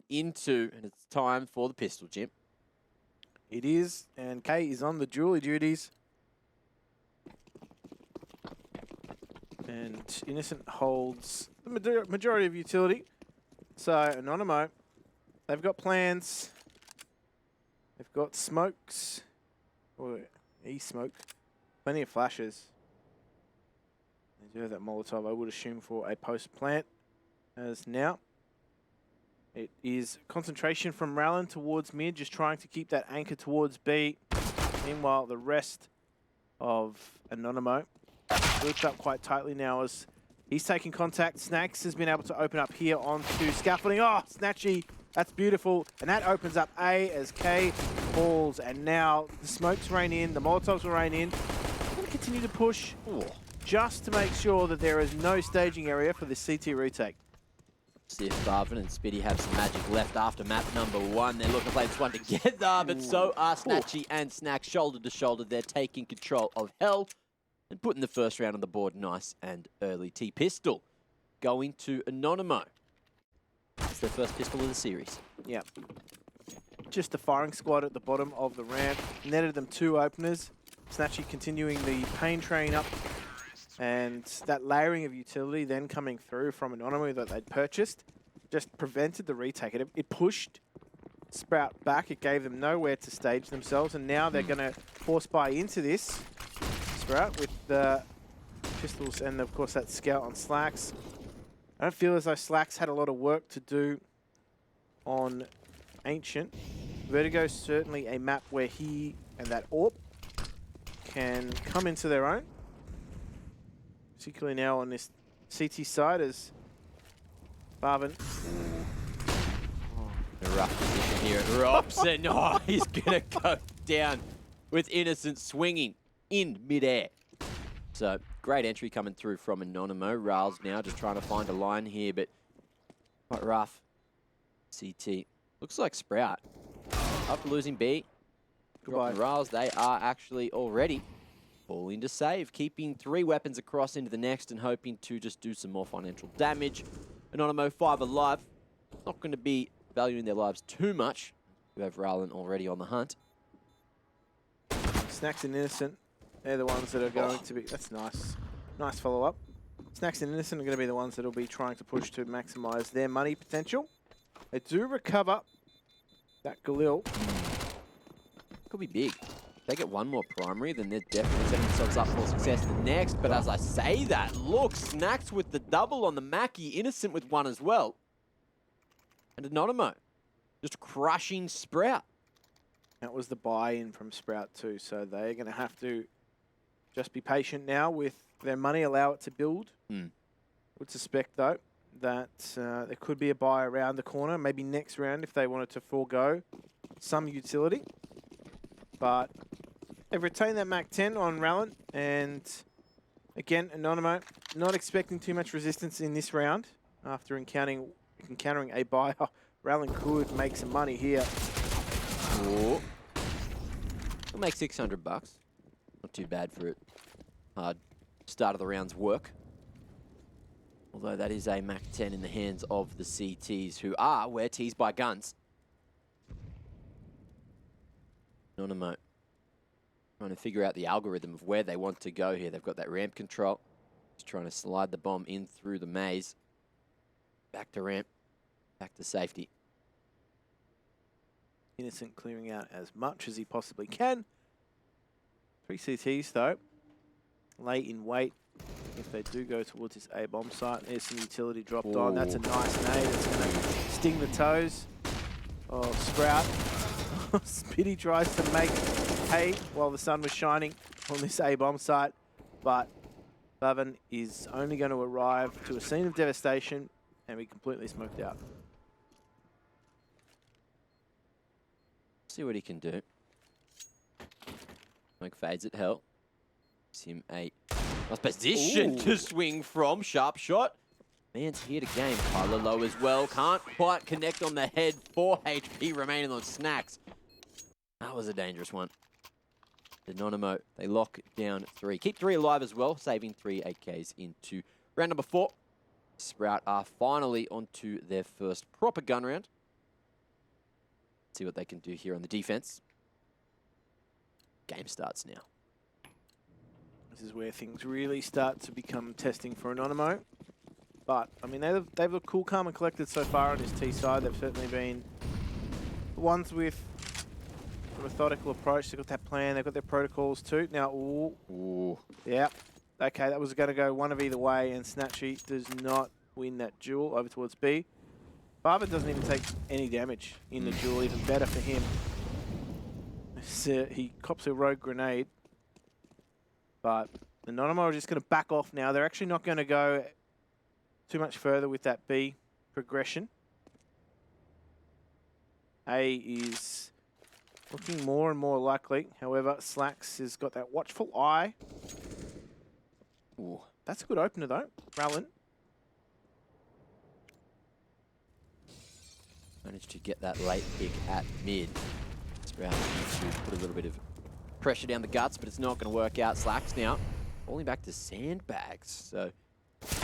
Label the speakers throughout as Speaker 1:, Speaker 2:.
Speaker 1: into, and it's time for the pistol, Jim.
Speaker 2: It is, and Kay is on the dually duties. And Innocent holds the majority of utility. So, Anonymo, they've got plans. They've got smokes, or e-smoke, plenty of flashes. They do have that Molotov, I would assume, for a post-plant. As now, it is concentration from Rallen towards mid, just trying to keep that anchor towards B. Meanwhile, the rest of Anonymo grouped up quite tightly now as he's taking contact. Snacks has been able to open up here onto scaffolding. Oh, Snatchy, that's beautiful. And that opens up A as K falls. And now the smokes rain in, the Molotovs will rain in. I'm going to continue to push just to make sure that there is no staging area for this CT retake.
Speaker 1: See if Barvin and Spitty have some magic left after map number 1. They're looking to play this one together, but so are Snatchy and Snack shoulder to shoulder. They're taking control of Hell and putting the first round on the board nice and early. T-Pistol going to Anonymo. It's their first pistol of the series.
Speaker 2: Yeah. Just the firing squad at the bottom of the ramp. Netted them 2 openers. Snatchy continuing the pain train up. And that layering of utility then coming through from Anonymo that they'd purchased just prevented the retake. It pushed Sprout back. It gave them nowhere to stage themselves. And now they're going to force buy into this. Sprout with the pistols and, of course, that scout on Slacks. I don't feel as though Slacks had a lot of work to do on Ancient. Vertigo certainly a map where he and that AWP can come into their own. Particularly now on this CT side as Barvin.
Speaker 1: A rough position here at Robson. Oh, he's going to go down with Innocent swinging in midair. So, great entry coming through from Anonymo. Rails now just trying to find a line here, but quite rough. CT. Looks like Sprout. After losing B, dropping Rails, they are actually already falling to save, keeping 3 weapons across into the next and hoping to just do some more financial damage. Anonymo 5 alive. Not going to be valuing their lives too much. We have Rowland already on the hunt.
Speaker 2: Snacks and Innocent, they're the ones that are going to be... That's nice. Nice follow-up. Snacks and Innocent are going to be the ones that will be trying to push to maximise their money potential. They do recover that Galil.
Speaker 1: Could be big. If they get one more primary, then they're definitely setting themselves up for success in the next. But as I say that, look, Snacks with the double on the Mackie, Innocent with 1 as well. And Anonymo just crushing Sprout.
Speaker 2: That was the buy-in from Sprout too, so they're going to have to just be patient now with their money, allow it to build. Would suspect, though, that there could be a buy around the corner, maybe next round if they wanted to forego some utility. But they've retained that Mac 10 on Rallen, and again, Anonymo not expecting too much resistance in this round after encountering a buy. Oh, Rallen could make some money here.
Speaker 1: We'll make 600 bucks. Not too bad for it. Hard start of the round's work. Although that is a Mac 10 in the hands of the CTs, who are where teased by guns. Anonymo trying to figure out the algorithm of where they want to go here. They've got that ramp control. Just trying to slide the bomb in through the maze. Back to ramp. Back to safety.
Speaker 2: Innocent clearing out as much as he possibly can. 3 CTs though. Lay in wait. If they do go towards this A-bomb site, there's some utility dropped on. That's a nice nade. It's going to sting the toes of Sprout. Spitty tries to make hay while the sun was shining on this A-bomb site, but Bavin is only going to arrive to a scene of devastation and be completely smoked out.
Speaker 1: See what he can do. Smoke fades at Hell. Gives him a nice position to swing from. Sharp shot. Man's here to game. Kyler low as well. Can't quite connect on the head. 4 HP remaining on Snacks. That was a dangerous one. Anonymo, they lock down 3. Keep 3 alive as well, saving 3 AKs into round number 4. Sprout are finally onto their first proper gun round. See what they can do here on the defense. Game starts now.
Speaker 2: This is where things really start to become testing for Anonymo. But, I mean, they've looked cool, calm, and collected so far on this T side. They've certainly been the ones with a methodical approach. They've got that plan. They've got their protocols too. Now, ooh. Yeah. Okay, that was going to go one of either way, and Snatchy does not win that duel over towards B. Barber doesn't even take any damage in the duel, even better for him. So he cops a rogue grenade. But Anonymo are just going to back off now. They're actually not going to go too much further with that B progression. A is looking more and more likely. However, Slacks has got that watchful eye. Ooh, that's a good opener though. Rallin.
Speaker 1: Managed to get that late pick at mid. Sprout needs to put a little bit of pressure down the guts, but it's not going to work out. Slacks now falling back to sandbags. So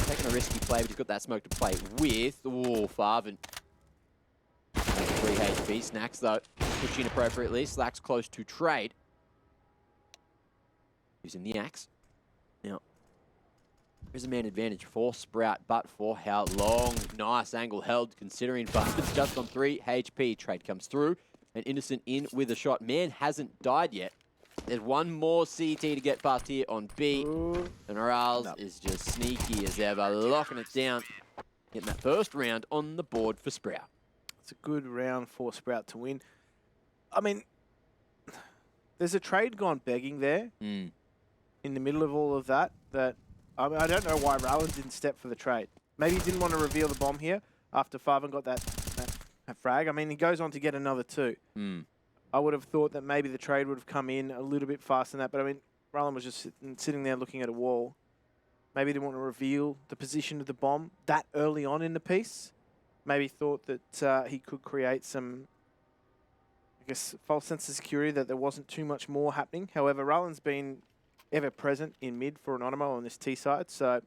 Speaker 1: taking a risky play, but he's got that smoke to play with. Ooh, Farvin. 3 HP. Snacks, though, pushing appropriately. Slacks close to trade. Using the axe. Now, there's a man advantage for Sprout, but for how long? Nice angle held, considering Farvin's just on 3 HP. Trade comes through, and Innocent in with a shot. Man hasn't died yet. There's one more CT to get past here on B. And Morales is just sneaky as ever, locking it down. Getting that first round on the board for Sprout.
Speaker 2: It's a good round for Sprout to win. I mean, there's a trade gone begging there in the middle of all of that. I mean, I don't know why Rallin didn't step for the trade. Maybe he didn't want to reveal the bomb here after Farvin got that frag. I mean, he goes on to get another 2. I would have thought that maybe the trade would have come in a little bit faster than that, but I mean, Rallin was just sitting there looking at a wall. Maybe he didn't want to reveal the position of the bomb that early on in the piece. Maybe thought that he could create some, I guess, false sense of security that there wasn't too much more happening. However, Rallin's been ever present in mid for Anonymo on this T side, so,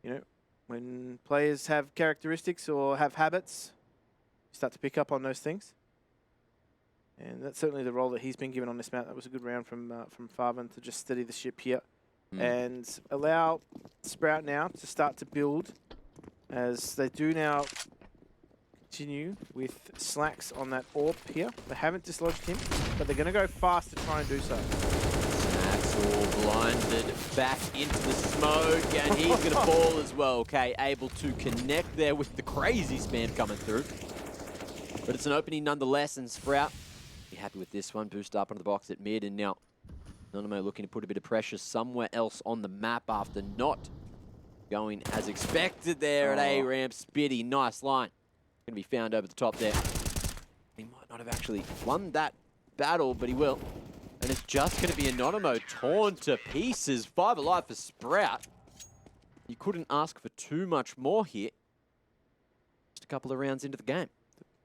Speaker 2: you know, when players have characteristics or have habits, you start to pick up on those things. And that's certainly the role that he's been given on this map. That was a good round from Farvin to just steady the ship here and allow Sprout now to start to build as they do now continue with Slacks on that AWP here. They haven't dislodged him, but they're going to go fast to try and do so.
Speaker 1: Slacks all blinded back into the smoke, and he's going to fall as well. Okay, able to connect there with the crazy spam coming through. But it's an opening nonetheless, and Sprout be happy with this one. Boost up onto the box at mid, and now Anonymo looking to put a bit of pressure somewhere else on the map after not going as expected there at A-Ramp. Spitty, nice line. Going to be found over the top there. He might not have actually won that battle, but he will. And it's just going to be Anonymo torn to pieces. 5 alive for Sprout. You couldn't ask for too much more here. Just a couple of rounds into the game.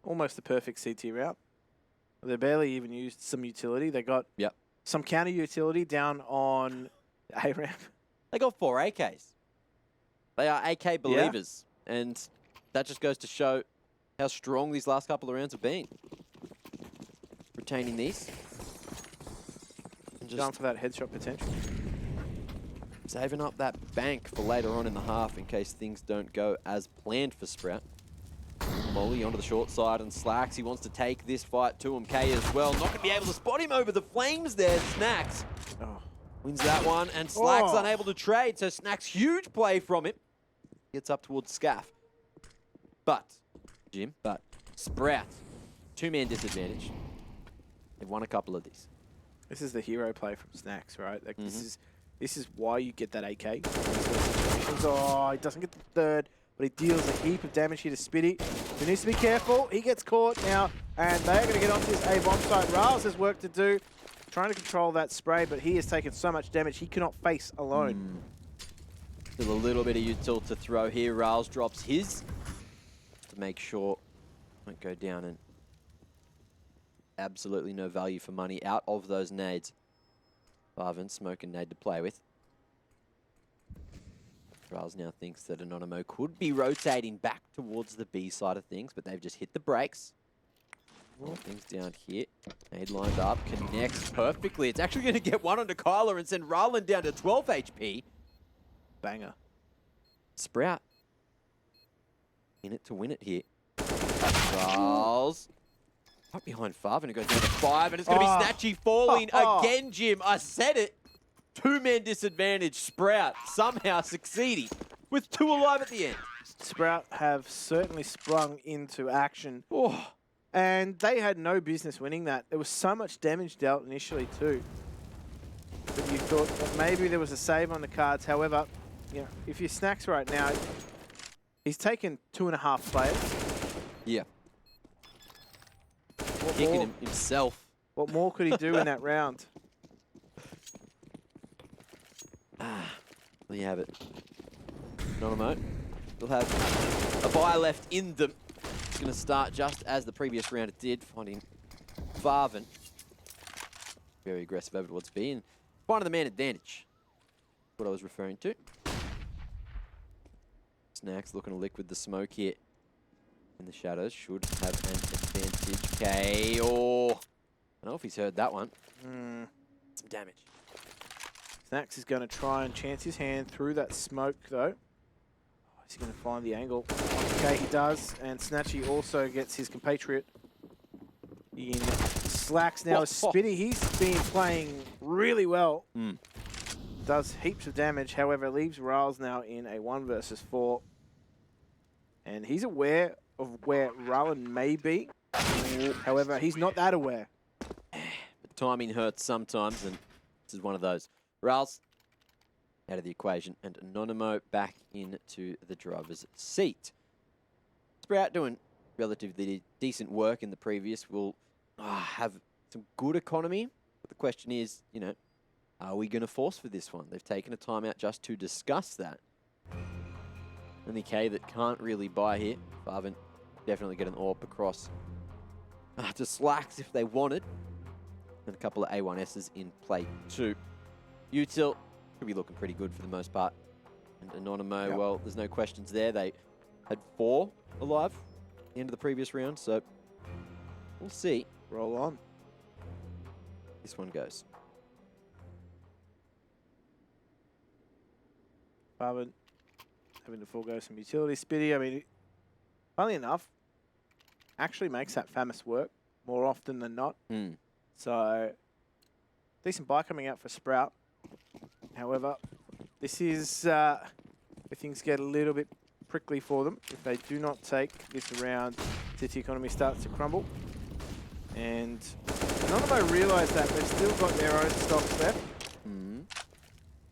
Speaker 2: Almost the perfect CT route. They barely even used some utility. They got some counter utility down on A-Ramp.
Speaker 1: They got 4 AKs. They are AK believers. And that just goes to show how strong these last couple of rounds have been. Retaining these. And just
Speaker 2: going for that headshot potential.
Speaker 1: Saving up that bank for later on in the half in case things don't go as planned for Sprout. Molly onto the short side, and Slacks, he wants to take this fight to MK as well. Not going to be able to spot him over the flames there. Snacks wins that one, and Slacks unable to trade, so Snacks, huge play from him. Gets up towards Scaff. But Sprout, 2-man disadvantage. They've won a couple of these.
Speaker 2: This is the hero play from Snacks, right? Like this is why you get that AK. Oh, he doesn't get the third, but he deals a heap of damage here to Spitty, who needs to be careful. He gets caught now, and they're going to get onto this A bomb site. Riles has work to do, trying to control that spray, but he has taken so much damage he cannot face alone.
Speaker 1: Still a little bit of util to throw here. Riles drops his to make sure won't go down, and absolutely no value for money out of those nades. Farvin, smoke and nade to play with. Riles now thinks that Anonymo could be rotating back towards the B side of things, but they've just hit the brakes. All things down here. Nade lined up, connects perfectly. It's actually going to get one onto Kyler and send Ryland down to 12 HP.
Speaker 2: Banger.
Speaker 1: Sprout. In it to win it here. Charles. Right behind Farvan, who goes down to 5, and it's going to be Snatchy falling again, Jim. I said it. Two-man disadvantage. Sprout somehow succeeding with 2 alive at the end.
Speaker 2: Sprout have certainly sprung into action.
Speaker 1: Oh.
Speaker 2: And they had no business winning that. There was so much damage dealt initially too. But you thought that maybe there was a save on the cards. However, you know, if you're Snacks right now, he's taken 2.5 players.
Speaker 1: Yeah.
Speaker 2: What
Speaker 1: Kicking
Speaker 2: more,
Speaker 1: him himself.
Speaker 2: What more could he do in that round?
Speaker 1: There you have it. Anonymo will have a buy left in them. It's going to start just as the previous round it did, finding Farvan. Very aggressive over towards B and finding the man advantage. What I was referring to. Snacks looking to liquid the smoke here. In the shadows should have an advantage. K. Oh, I don't know if he's heard that one. Some damage.
Speaker 2: Snacks is going to try and chance his hand through that smoke, though. Oh, is he going to find the angle? Okay, he does. And Snatchy also gets his compatriot in slacks now. Spitty, he's been playing really well. Does heaps of damage, however, leaves Riles now in a 1 versus 4. And he's aware of where Ryland may be. However, he's not that aware.
Speaker 1: But timing hurts sometimes, and this is one of those. Riles out of the equation, and Anonymo back into the driver's seat. Sprout doing relatively decent work in the previous. Will have some good economy, but the question is, you know, are we going to force for this one? They've taken a timeout just to discuss that. Only K that can't really buy here. Farvan definitely get an AWP across to Slacks if they wanted. And a couple of A1Ss in play too. Util could be looking pretty good for the most part. And Anonymo, well, there's no questions there. They had 4 alive at the end of the previous round, so we'll see.
Speaker 2: Roll on.
Speaker 1: This one goes.
Speaker 2: Farvan having to forego some utility. Spitty, I mean, funnily enough, actually makes that FAMAS work more often than not. So, decent buy coming out for Sprout. However, this is where things get a little bit prickly for them. If they do not take this round, City economy starts to crumble. And Anonymo realise that they've still got their own stocks left.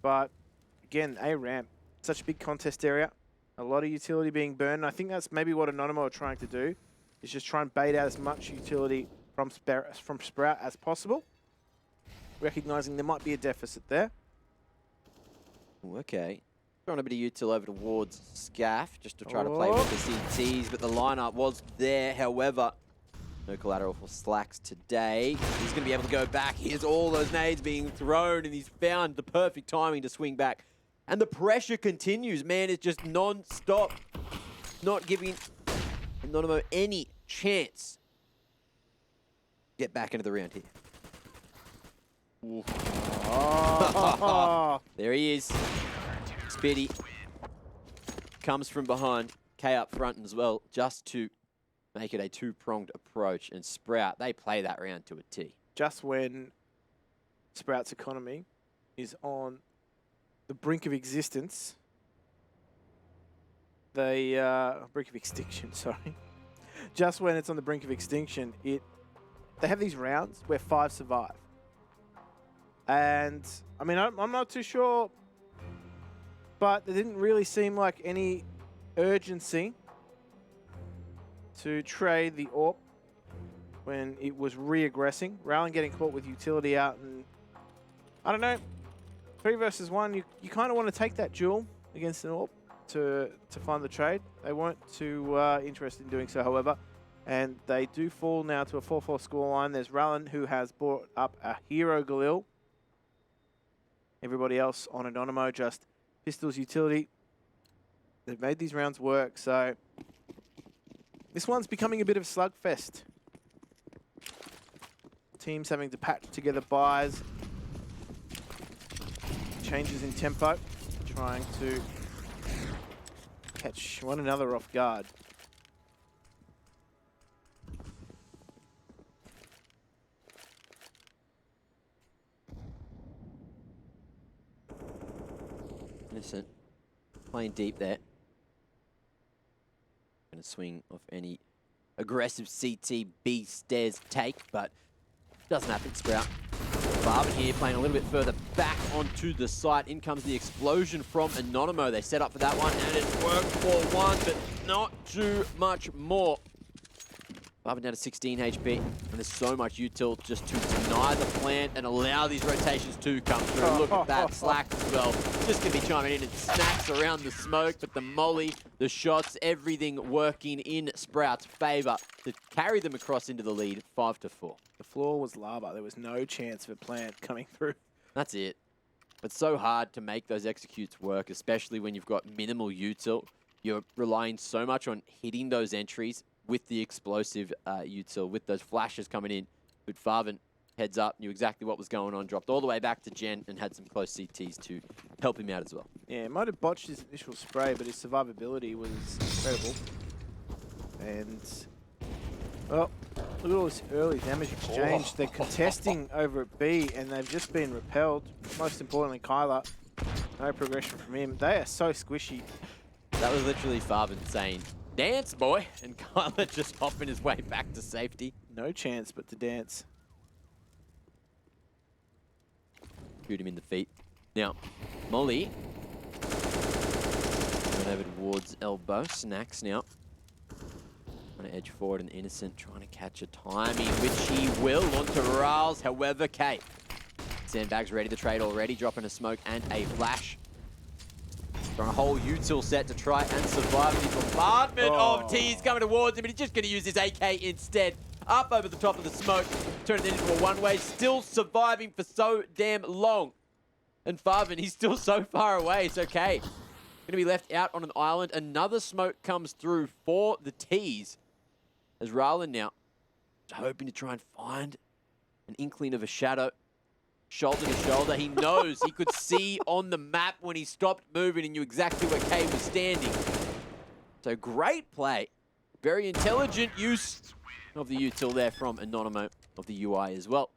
Speaker 2: But, again, A-ramp, such a big contest area. A lot of utility being burned. I think that's maybe what Anonymo are trying to do, is just try and bait out as much utility from Sprout as possible, recognising there might be a deficit there.
Speaker 1: Ooh, okay. Throwing a bit of util over towards Scaff, just to try to play with the CTs, but the lineup was there. However, no collateral for Slacks today. He's going to be able to go back. Here's all those nades being thrown, and he's found the perfect timing to swing back. And the pressure continues. Man, it's just non-stop. Not giving Anonymo any chance. Get back into the round here. There he is. Spitty comes from behind. K up front as well, just to make it a 2-pronged approach. And Sprout, they play that round to a T.
Speaker 2: Just when Sprout's economy is on the brink of existence, brink of extinction, sorry. Just when it's on the brink of extinction, they have these rounds where 5 survive. And, I mean, I'm not too sure, but there didn't really seem like any urgency to trade the AWP when it was re-aggressing. Rowling getting caught with utility out, and I don't know, 3 versus 1, you kind of want to take that duel against an AWP to find the trade. They weren't too interested in doing so, however. And they do fall now to a 4-4 scoreline. There's Rallen, who has brought up a hero Galil. Everybody else on Anonymo, just pistols, utility. They've made these rounds work, so this one's becoming a bit of a slugfest. teams having to patch together buys. Changes in tempo, trying to catch one another off guard.
Speaker 1: Innocent. Playing deep there. Going to swing off any aggressive CTB stairs take, but doesn't happen. Sprout. Barvin here playing a little bit further back onto the site. In comes the explosion from Anonymo. They set up for that one, and it worked for one, but not too much more. Barvin down to 16 HP, and there's so much util just to deny the plant and allow these rotations to come through. Look at that Slack as well. Just going to be chiming in and snacks around the smoke, but the molly, the shots, everything working in Sprout's favor to carry them across into the lead, 5-4.
Speaker 2: The floor was lava. There was no chance of a plant coming through.
Speaker 1: That's it. It's so hard to make those executes work, especially when you've got minimal util. You're relying so much on hitting those entries with the explosive util, with those flashes coming in. But Farvin heads up, knew exactly what was going on, dropped all the way back to Gen and had some close CTs to help him out as well.
Speaker 2: Yeah, might have botched his initial spray, but his survivability was incredible. And, well, look at all this early damage exchange. They're contesting over at B, and they've just been repelled. Most importantly, Kyler. No progression from him. They are so squishy.
Speaker 1: That was literally Farvin saying, "Dance, boy," and Kyler just hopping his way back to safety.
Speaker 2: No chance but to dance.
Speaker 1: Shoot him in the feet. Now, Molly. Going over towards elbow. Snacks now. Trying to edge forward, and Innocent trying to catch a timing, which he will onto Riles. However, K. Sandbags ready to trade already, dropping a smoke and a flash. Throwing a whole util set to try and survive the bombardment of T's coming towards him, but he's just going to use his AK instead. Up over the top of the smoke, turning it into a one-way, still surviving for so damn long. And Farvin, he's still so far away. It's okay. Going to be left out on an island. Another smoke comes through for the T's. As Rylan now hoping to try and find an inkling of a shadow. Shoulder to shoulder. He knows he could see on the map when he stopped moving and knew exactly where K was standing. So great play. Very intelligent use of the util there from Anonymo of the UI as well.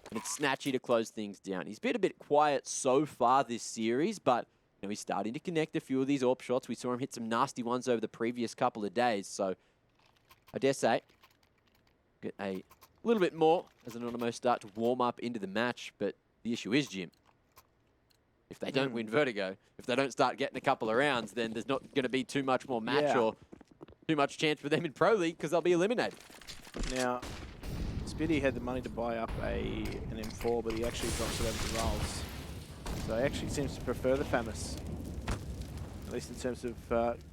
Speaker 1: And it's Snatchy to close things down. He's been a bit quiet so far this series, but you know, he's starting to connect a few of these AWP shots. We saw him hit some nasty ones over the previous couple of days. So I dare say, get a little bit more as Anonymo start to warm up into the match. But the issue is, Jim, if they don't win Vertigo, if they don't start getting a couple of rounds, then there's not going to be too much more match or too much chance for them in Pro League because they'll be eliminated.
Speaker 2: Now, Spitty had the money to buy up an M4, but he actually drops it over to Rolls. So he actually seems to prefer the FAMAS, at least in terms of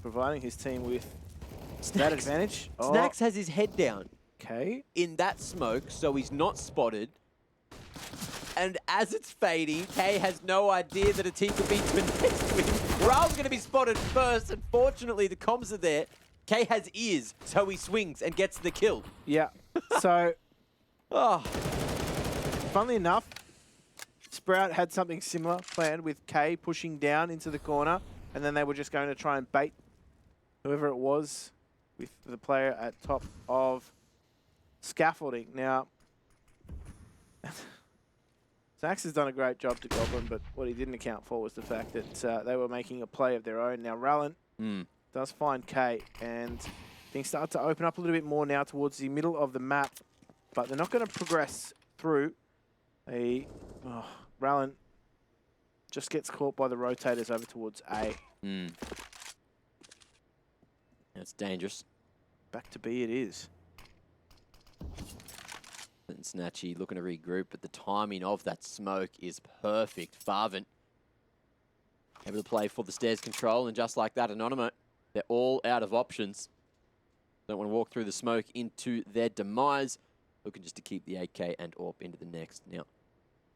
Speaker 2: providing his team with that advantage.
Speaker 1: Snacks has his head down.
Speaker 2: Okay.
Speaker 1: In that smoke, so he's not spotted. And as it's fading, K has no idea that a team could be next to him. Raul's going to be spotted first. Unfortunately, the comms are there. K has ears, so he swings and gets the kill.
Speaker 2: Yeah. So, funnily enough, Sprout had something similar planned with K pushing down into the corner, and then they were just going to try and bait whoever it was with the player at top of scaffolding. Now, Zax has done a great job to Goblin, but what he didn't account for was the fact that they were making a play of their own. Now, Rallen does find K, and things start to open up a little bit more now towards the middle of the map, but they're not going to progress through. Rallen just gets caught by the rotators over towards A.
Speaker 1: That's dangerous.
Speaker 2: Back to B it is.
Speaker 1: And Snatchy looking to regroup, but the timing of that smoke is perfect. Farvin able to play for the stairs control, and just like that, Anonymo, they're all out of options. Don't want to walk through the smoke into their demise. Looking just to keep the AK and AWP into the next. Now,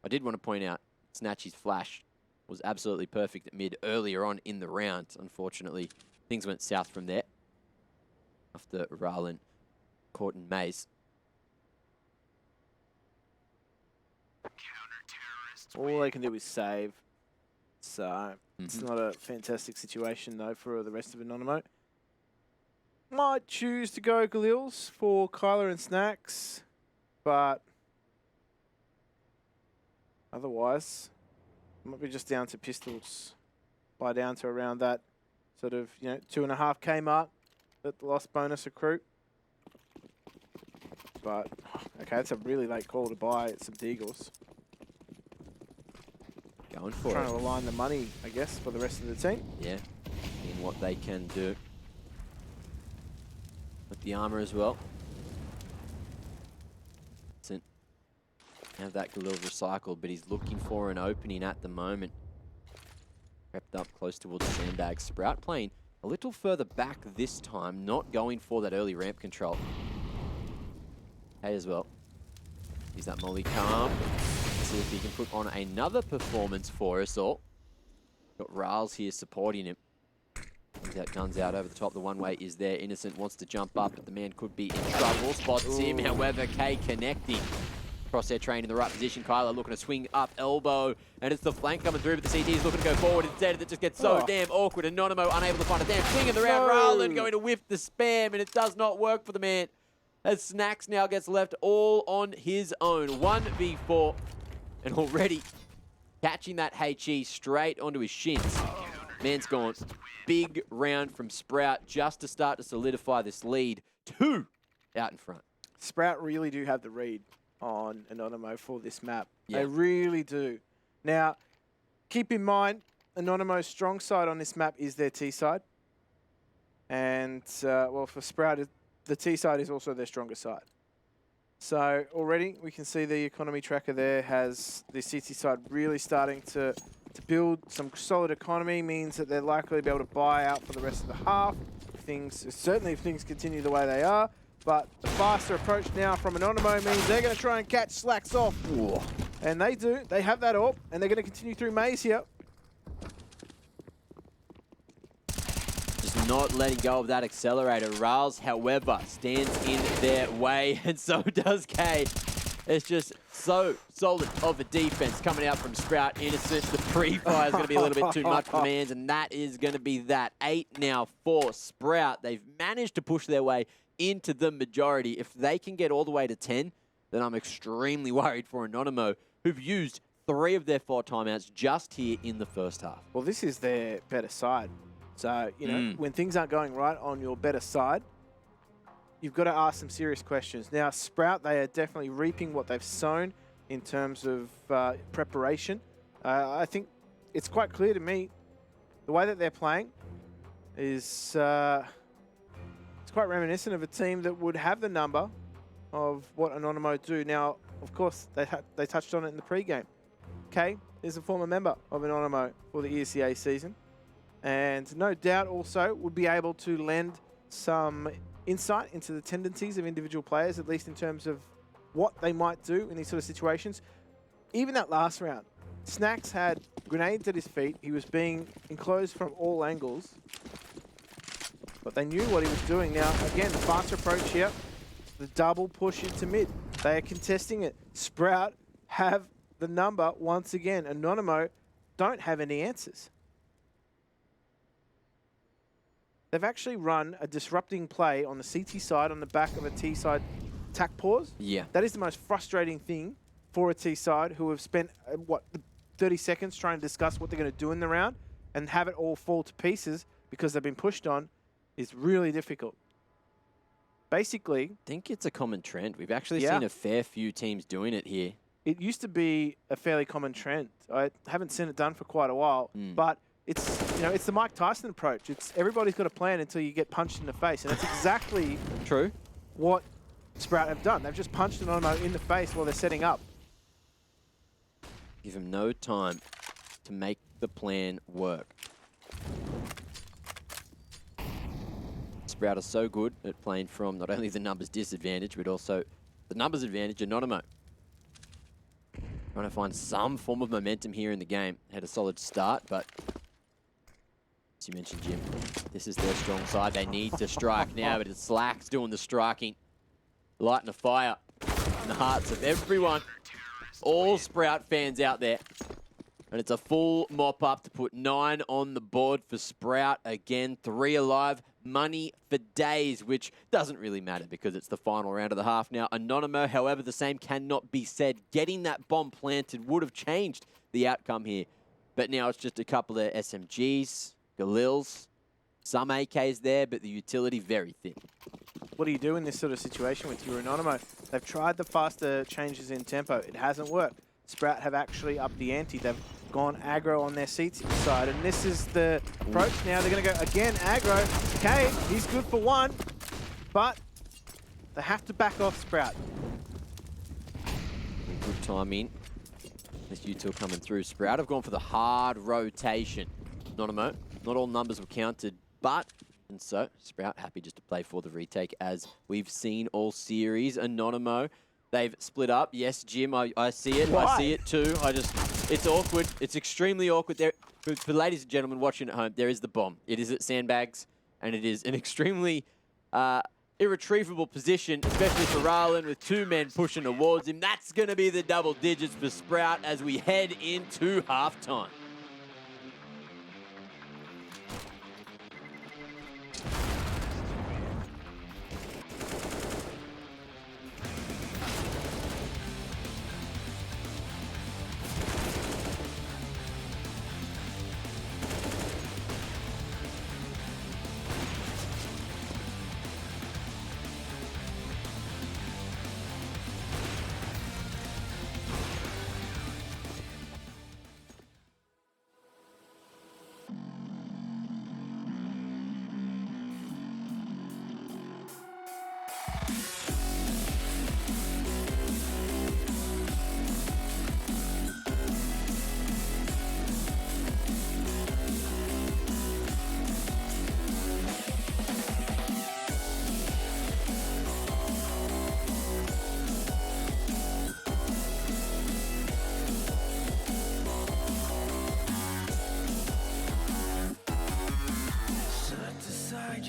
Speaker 1: I did want to point out Snatchy's flash was absolutely perfect at mid earlier on in the round. Unfortunately, things went south from there after Rallen caught in maze.
Speaker 2: All they can do is save. So it's not a fantastic situation, though, for the rest of Anonymo. Might choose to go Galils for Kyler and Snacks, but otherwise, might be just down to pistols. Buy down to around that sort of, 2.5K mark that the lost bonus accrue. But, okay, that's a really late call to buy some Deagles.
Speaker 1: Going for
Speaker 2: Trying
Speaker 1: it.
Speaker 2: to align the money, I guess, for the rest of the team.
Speaker 1: Yeah, in what they can do. With the armor as well. Doesn't have that Galil recycled, but he's looking for an opening at the moment. Crept up close towards the sandbag. Sprout playing a little further back this time, not going for that early ramp control. Hey as well. Use that molly calm. See if he can put on another performance for us all. Got Riles here supporting him. Guns out over the top. The one way is there. Innocent wants to jump up, but the man could be in trouble. Spots him, however, K connecting. Crosshair train in the right position. Kyler looking to swing up elbow, and it's the flank coming through, but the CT is looking to go forward instead. It just gets so damn awkward. Anonymo unable to find a damn thing in the round. Rowland going to whiff the spam, and it does not work for the man. As Snacks now gets left all on his own. 1v4, and already catching that HE straight onto his shins. Man's gone. Big round from Sprout just to start to solidify this lead. 2 out in front.
Speaker 2: Sprout really do have the read on Anonymo for this map.
Speaker 1: Yeah.
Speaker 2: They really do. Now, keep in mind, Anonymo's strong side on this map is their T side. And, well, for Sprout, the T side is also their stronger side. So already we can see the economy tracker there has the CT side really starting to build some solid economy, means that they're likely to be able to buy out for the rest of the half. Certainly if things continue the way they are. But the faster approach now from Anonymo means they're going to try and catch Slacks off. Ooh. And they do. They have that AWP, and they're going to continue through Maze here.
Speaker 1: Just not letting go of that accelerator. Riles, however, stands in their way, and so does K. It's just so solid of a defense coming out from Sprout. Innocent. The pre-fire is going to be a little bit too much for the mans, and that is going to be that. 8 now for Sprout. They've managed to push their way into the majority. If they can get all the way to 10, then I'm extremely worried for Anonymo, who've used 3 of their 4 timeouts just here in the first half.
Speaker 2: Well, this is their better side. So, when things aren't going right on your better side, you've got to ask some serious questions. Now, Sprout, they are definitely reaping what they've sown in terms of preparation. I think it's quite clear to me the way that they're playing is it's quite reminiscent of a team that would have the number of what Anonymo do. Now, of course, they touched on it in the pregame. Kay is a former member of Anonymo for the ESCA season, and no doubt also would be able to lend some insight into the tendencies of individual players, at least in terms of what they might do in these sort of situations. Even that last round, Snacks had grenades at his feet. He was being enclosed from all angles, but they knew what he was doing. Now, again, the faster approach here, the double push into mid. They are contesting it. Sprout have the number once again. Anonymo don't have any answers. They've actually run a disrupting play on the CT side on the back of a T side attack pause.
Speaker 1: Yeah.
Speaker 2: That is the most frustrating thing for a T side who have spent, 30 seconds trying to discuss what they're going to do in the round and have it all fall to pieces because they've been pushed on is really difficult. Basically,
Speaker 1: I think it's a common trend. We've actually seen a fair few teams doing it here.
Speaker 2: It used to be a fairly common trend. I haven't seen it done for quite a while, but it's it's the Mike Tyson approach. It's everybody's got a plan until you get punched in the face, and that's exactly what Sprout have done. They've just punched Anonymo in the face while they're setting up.
Speaker 1: Give him no time to make the plan work. Sprout are so good at playing from not only the numbers disadvantage, but also the numbers advantage. Anonymo trying to find some form of momentum here in the game. Had a solid start, but as you mentioned, Jim, this is their strong side. They need to strike now, but it's Slacks doing the striking. Lighting a fire in the hearts of everyone. all Sprout fans out there. And it's a full mop-up to put 9 on the board for Sprout. Again, 3 alive, money for days, which doesn't really matter because it's the final round of the half now. Anonymo, however, the same cannot be said. Getting that bomb planted would have changed the outcome here. But now it's just a couple of SMGs, Galils, some AKs there, but the utility very thin.
Speaker 2: What do you do in this sort of situation with your Anonymo? They've tried the faster changes in tempo. It hasn't worked. Sprout have actually upped the ante. They've gone aggro on their seats side, and this is the approach now. They're going to go again aggro. Okay, he's good for 1, but they have to back off Sprout.
Speaker 1: Good timing. This util coming through. Sprout have gone for the hard rotation. Anonymo, not all numbers were counted, but and so Sprout happy just to play for the retake as we've seen all series. Anonymo, they've split up. Yes, Jim, I see it.
Speaker 2: Why?
Speaker 1: I see it too. It's awkward. It's extremely awkward. There, for ladies and gentlemen watching at home, there is the bomb. It is at Sandbags, and it is an extremely irretrievable position, especially for Rowland with 2 men pushing towards him. That's going to be the double digits for Sprout as we head into halftime.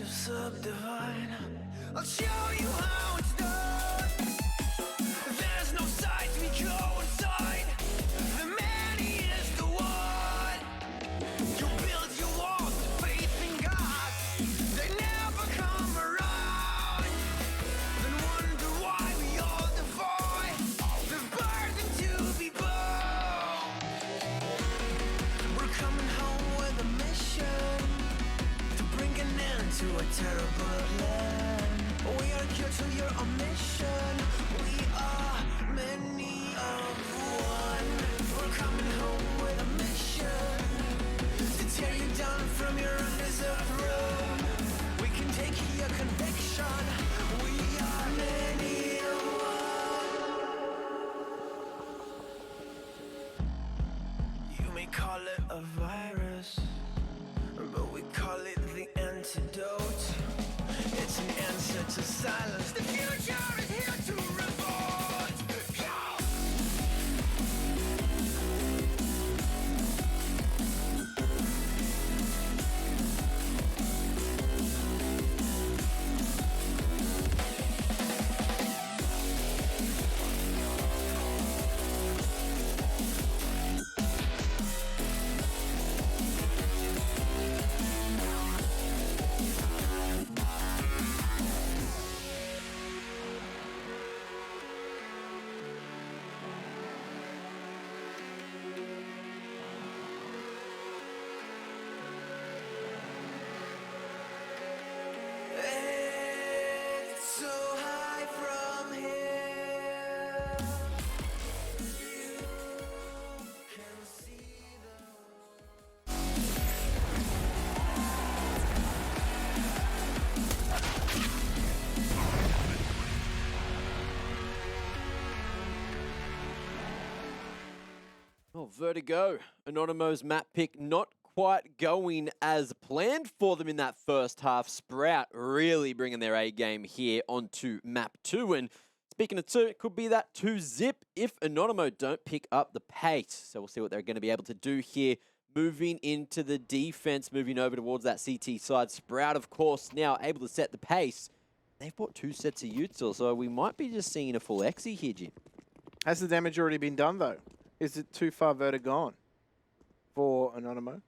Speaker 3: Subdivine. I'll show you how it's done. There's no sight we go inside. The man is the one. You build your walls, faith in God. They never come around. Then wonder why we all defy the burden to be born. We're coming home with a mission to bring an end to a terrible land. We are here to your mission. We are many of one. We're coming home with a mission to tear you down from your undeserved throne. We can take your conviction. We are many of one. You may call it a virus, but we call it the antidote. It's an answer to silence. The future is here to revolt. Go!
Speaker 1: Oh, Vertigo, Anonymo's map pick not quite going as planned for them in that first half. Sprout really bringing their A game here onto map 2. And speaking of 2, it could be that 2-zip if Anonymo don't pick up the pace. So we'll see what they're going to be able to do here. Moving into the defense, moving over towards that CT side. Sprout, of course, now able to set the pace. They've bought 2 sets of util, so we might be just seeing a full Xe here, Jim.
Speaker 2: Has the damage already been done, though? Is it too far Vertigo gone for Anonymo?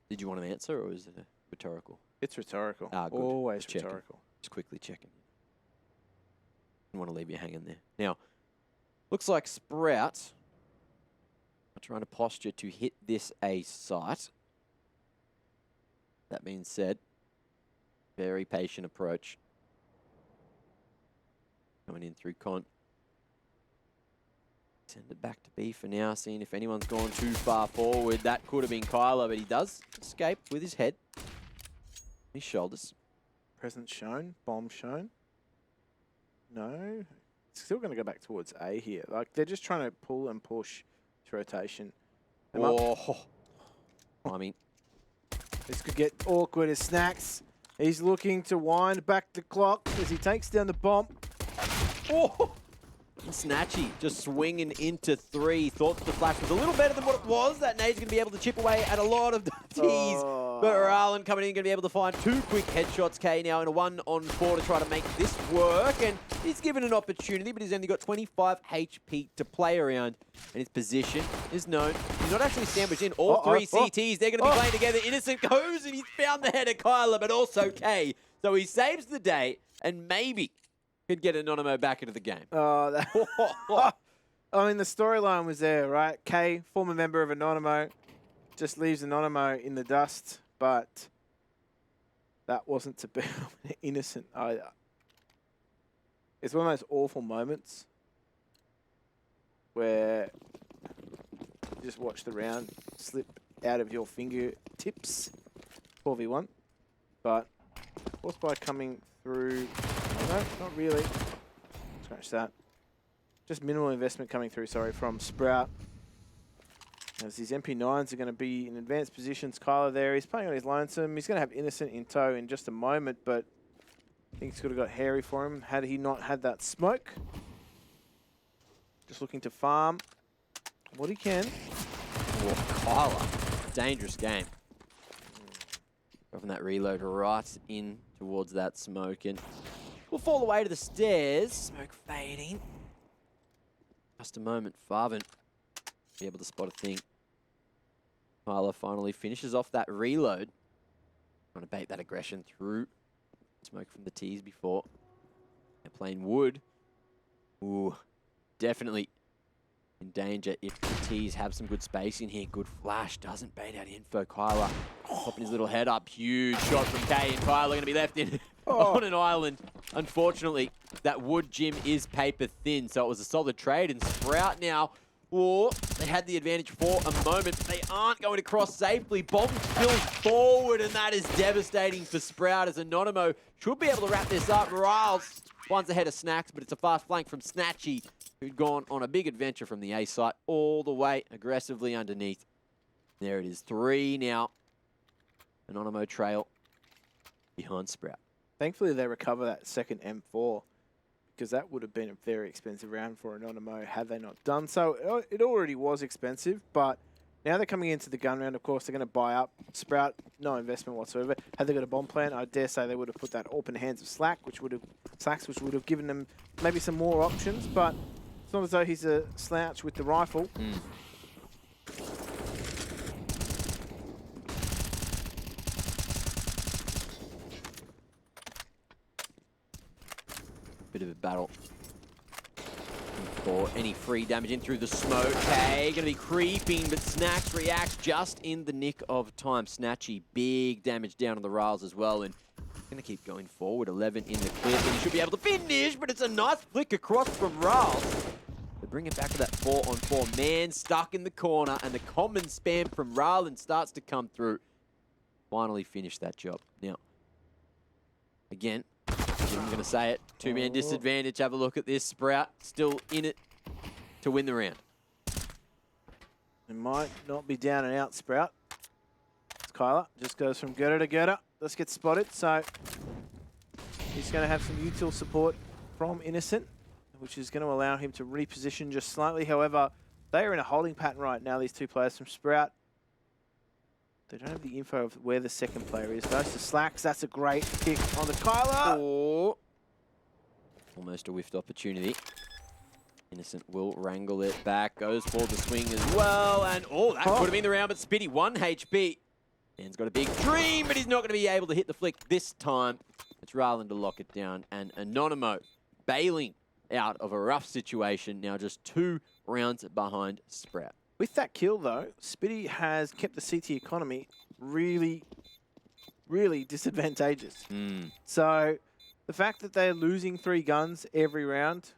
Speaker 1: Did you want an answer, or is it rhetorical?
Speaker 2: It's rhetorical.
Speaker 1: Ah, good.
Speaker 2: Always
Speaker 1: Just checking.
Speaker 2: rhetorical.
Speaker 1: Just quickly checking. Didn't want to leave you hanging there. Now, looks like Sprout are trying to posture to hit this A site. That being said, very patient approach. Coming in through Con. Send it back to B for now, seeing if anyone's gone too far forward. That could have been Kyler, but he does escape with his head. His shoulders.
Speaker 2: Presence shown. Bomb shown. No. It's still going to go back towards A here. Like, they're just trying to pull and push to rotation.
Speaker 1: Oh. I mean,
Speaker 2: this could get awkward as Snacks. He's looking to wind back the clock as he takes down the bomb.
Speaker 1: oh. Snatchy just swinging into 3. Thought the flash was a little better than what it was. That nade's going to be able to chip away at a lot of the T's. But Arlen coming in, going to be able to find 2 quick headshots. K now in a 1-on-4 to try to make this work. And he's given an opportunity, but he's only got 25 HP to play around. And his position is known. He's not actually sandwiched in. All 3 CTs, they're going to be playing together. Innocent goes, and he's found the head of Kyler, but also K. So he saves the day, and maybe could get Anonymo back into the game.
Speaker 2: Oh, I mean, the storyline was there, right? K, former member of Anonymo, just leaves Anonymo in the dust, but that wasn't to be Innocent either. It's one of those awful moments where you just watch the round slip out of your fingertips, 4v1, but forced by coming through. No, not really. Scratch that. Just minimal investment coming through, sorry, from Sprout. As these MP9s are going to be in advanced positions. Kyler there, he's playing on his lonesome. He's going to have Innocent in tow in just a moment, but I think it's could have got hairy for him had he not had that smoke. Just looking to farm what he can.
Speaker 1: Oh, Kyler. Dangerous game. Dropping that reload right in towards that smoke, and we'll fall away to the stairs. Smoke fading. Just a moment. Farvin be able to spot a thing. Kyler finally finishes off that reload. Trying to bait that aggression through. Smoke from the T's before. They're playing wood. Ooh, definitely in danger if the T's have some good space in here. Good flash. Doesn't bait out info. Kyler popping his little head up. Huge shot from K, and Kyler going to be left in on an island. Unfortunately, that wood gym is paper thin, so it was a solid trade. And Sprout now, they had the advantage for a moment. They aren't going to cross safely. Bomb spills forward, and that is devastating for Sprout, as Anonymo should be able to wrap this up. Riles, one's ahead of Snacks, but it's a fast flank from Snatchy, who'd gone on a big adventure from the A site all the way aggressively underneath. There it is, 3 now. Anonymo trail behind Sprout.
Speaker 2: Thankfully, they recover that second M4, because that would have been a very expensive round for Anonymo had they not done so. It already was expensive, but now they're coming into the gun round. Of course, they're going to buy up. Sprout, no investment whatsoever. Had they got a bomb plan, I dare say they would have put that open hands of Slacks, which would have given them maybe some more options, but it's not as though he's a slouch with the rifle.
Speaker 1: Bit of a battle for any free damage in through the smoke. K gonna be creeping, but Snacks reacts just in the nick of time. Snatchy, big damage down on the rails as well, and gonna keep going forward. 11 in the clip, and he should be able to finish, but it's a nice flick across from Riles. They bring it back to that 4-on-4. Man stuck in the corner, and the common spam from Ryland starts to come through. Finally finish that job. Now, again, I'm going to say it. 2-man disadvantage. Have a look at this. Sprout still in it to win the round.
Speaker 2: It might not be down and out, Sprout. It's Kyler. Just goes from gutter to gutter. Let's get spotted. So he's going to have some util support from Innocent, which is going to allow him to reposition just slightly. However, they are in a holding pattern right now, these two players from Sprout. They don't have the info of where the second player is. Goes to Slacks. That's a great kick on the Kyler.
Speaker 1: Oh, Almost a whiffed opportunity. Innocent will wrangle it back, goes for the swing as well, and that could have been the round, but Spitty, 1 HP. Dan's got a big dream, but he's not going to be able to hit the flick this time. It's Ryland to lock it down, and Anonymo bailing out of a rough situation, now just 2 rounds behind Sprout.
Speaker 2: With that kill, though, Spitty has kept the CT economy really, really disadvantageous. So the fact that they're losing 3 guns every round,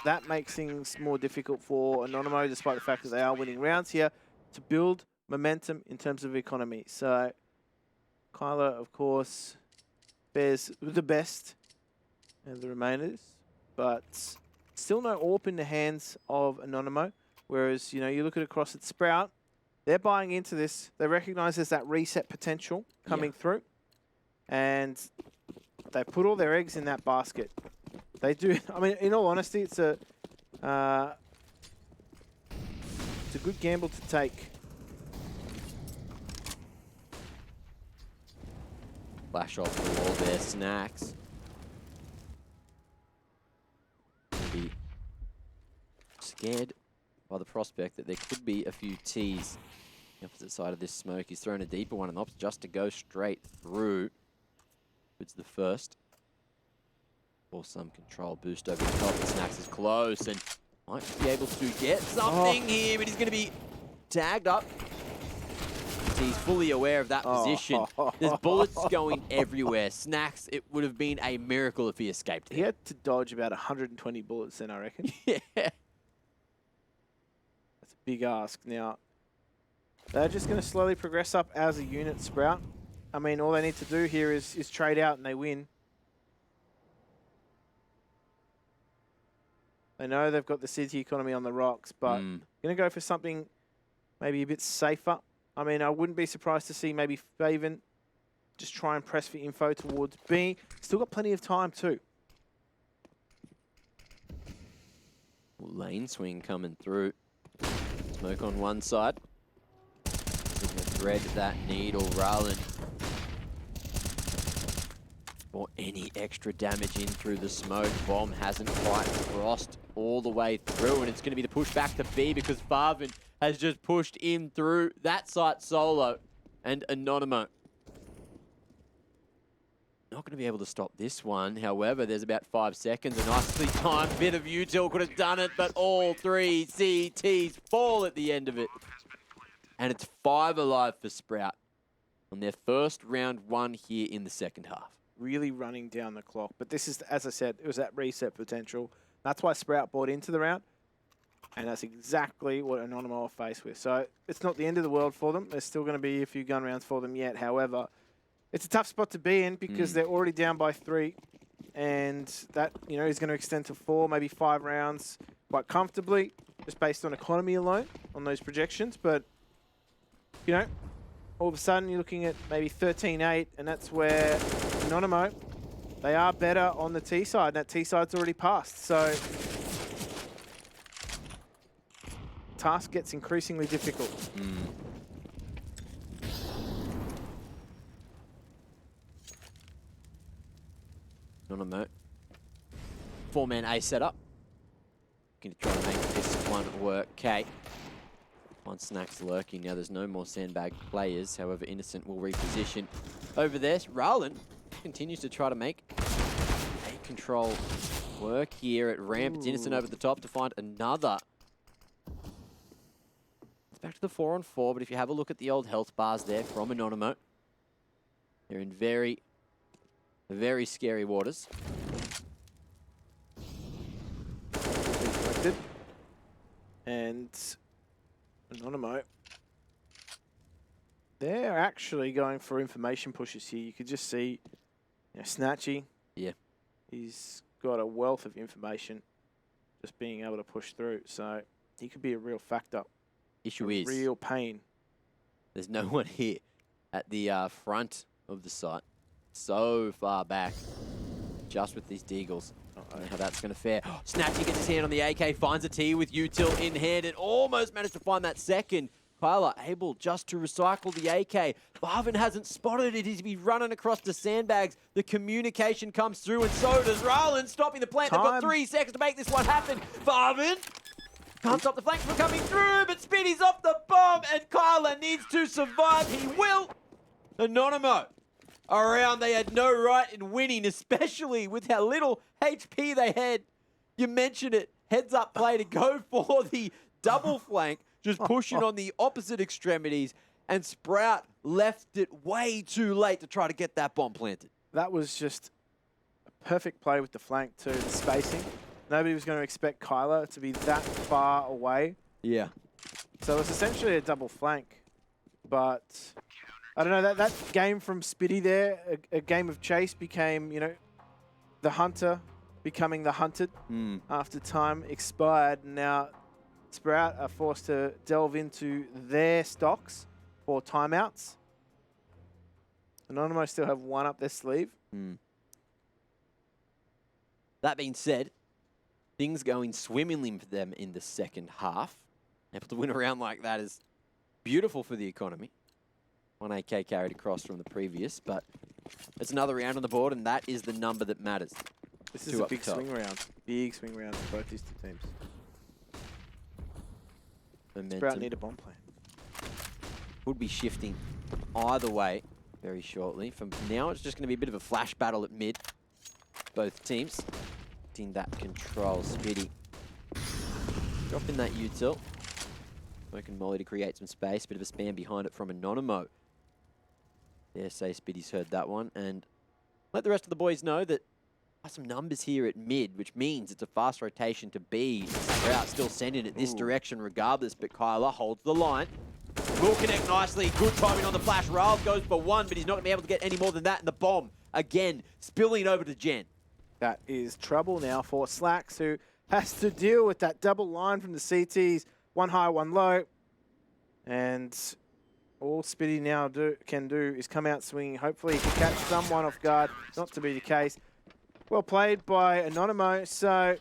Speaker 2: that makes things more difficult for Anonymo, despite the fact that they are winning rounds here, to build momentum in terms of economy. So Kyler, of course, bears the best of the remainers, but still no AWP in the hands of Anonymo. Whereas, you know, you look at across at Sprout, they're buying into this. They recognize there's that reset potential coming through. And they put all their eggs in that basket. They do. I mean, in all honesty, it's a good gamble to take.
Speaker 1: Flash off the wall there, Snacks. Be scared by the prospect that there could be a few T's. The opposite side of this smoke. He's thrown a deeper one and opts just to go straight through. It's the first. Or some control boost over the top. And Snacks is close and might be able to get something here, but he's going to be tagged up. He's fully aware of that position. There's bullets going everywhere. Snacks, it would have been a miracle if he escaped there.
Speaker 2: He had to dodge about 120 bullets then, I reckon.
Speaker 1: Yeah.
Speaker 2: That's a big ask. Now, they're just going to slowly progress up as a unit, Sprout. I mean, all they need to do here is trade out and they win. They know they've got the city economy on the rocks, but going to go for something maybe a bit safer. I mean, I wouldn't be surprised to see maybe Faven just try and press for info towards B. Still got plenty of time too.
Speaker 1: Lane swing coming through. Smoke on one side. Thread that needle, Ryland. Or any extra damage in through the smoke. Bomb hasn't quite crossed all the way through, and it's going to be the push back to B because Farvin has just pushed in through that site solo, and Anonymo not going to be able to stop this one. However, there's about 5 seconds. A nicely timed bit of util could have done it, but all 3 CTs fall at the end of it. And it's 5 alive for Sprout on their first round 1 here in the second half.
Speaker 2: Really running down the clock. But this is, as I said, it was that reset potential. That's why Sprout bought into the round. And that's exactly what Anonymo are faced with. So it's not the end of the world for them. There's still going to be a few gun rounds for them yet. However, it's a tough spot to be in because they're already down by 3. And that, you know, is going to extend to 4, maybe 5 rounds quite comfortably, just based on economy alone on those projections. But, you know, all of a sudden you're looking at maybe 13-8, and that's where Anonymo, they are better on the T side, and that T side's already passed. So task gets increasingly difficult.
Speaker 1: Anonymo, 4-man A setup. Going to try to make this one work. K. On Snacks lurking. Now there's no more sandbag players. However, Innocent will reposition over there. Ryland continues to try to make A control work here at ramp. It's Innocent over the top to find another. It's back to the 4-on-4, but if you have a look at the old health bars there from Anonymo, they're in very, very scary waters.
Speaker 2: Reflected. And Anonymo, they're actually going for information pushes here. You could just see, you know, Snatchy.
Speaker 1: Yeah.
Speaker 2: He's got a wealth of information just being able to push through. So he could be a real factor.
Speaker 1: Issue is,
Speaker 2: real pain.
Speaker 1: There's no one here at the front of the site. So far back, just with these deagles. How that's going to fare. Snatchy gets his hand on the AK, finds a T with util in hand, and almost managed to find that second. Kyler able just to recycle the AK. Barvin hasn't spotted it. He's been running across the sandbags. The communication comes through, and so does Roland, stopping the plant. They've got 3 seconds to make this one happen. Barvin can't stop the flanks from coming through, but Spitty's off the bomb, and Kyler needs to survive. He will. Anonymo around. They had no right in winning, especially with how little HP they had. You mentioned it. Heads up play to go for the double flank, just pushing on the opposite extremities, and Sprout left it way too late to try to get that bomb planted.
Speaker 2: That was just a perfect play with the flank too, the spacing. Nobody was going to expect Kyler to be that far away.
Speaker 1: Yeah.
Speaker 2: So it's essentially a double flank. But I don't know, that game from Spitty there, a game of chase became, you know, the hunter becoming the hunted after time expired. Now Sprout are forced to delve into their stocks for timeouts. Anonymo still have one up their sleeve.
Speaker 1: That being said, things going swimmingly for them in the second half. Able to win a round like that is beautiful for the economy. 1 AK carried across from the previous, but it's another round on the board, and that is the number that matters.
Speaker 2: This is a big swing round. Big swing round for both these two teams.
Speaker 1: Momentum
Speaker 2: Sprout need a bomb plan.
Speaker 1: would be shifting either way very shortly. From now, it's just going to be a bit of a flash battle at mid. Both teams getting that control. Spitty dropping that util. Smoking Molly to create some space. Bit of a spam behind it from Anonymo. Dare say Spitty's heard that one. And let the rest of the boys know that some numbers here at mid, which means it's a fast rotation to B. Sprout still sending it this direction regardless, but Kyler holds the line. Will connect nicely. Good timing on the flash. Riles goes for 1, but he's not going to be able to get any more than that. And the bomb, again, spilling over to Jen.
Speaker 2: That is trouble now for Slacks, who has to deal with that double line from the CTs. 1 high, 1 low. And all Spitty now can do is come out swinging. Hopefully he can catch someone off guard. Not to be the case. Well played by Anonymo. So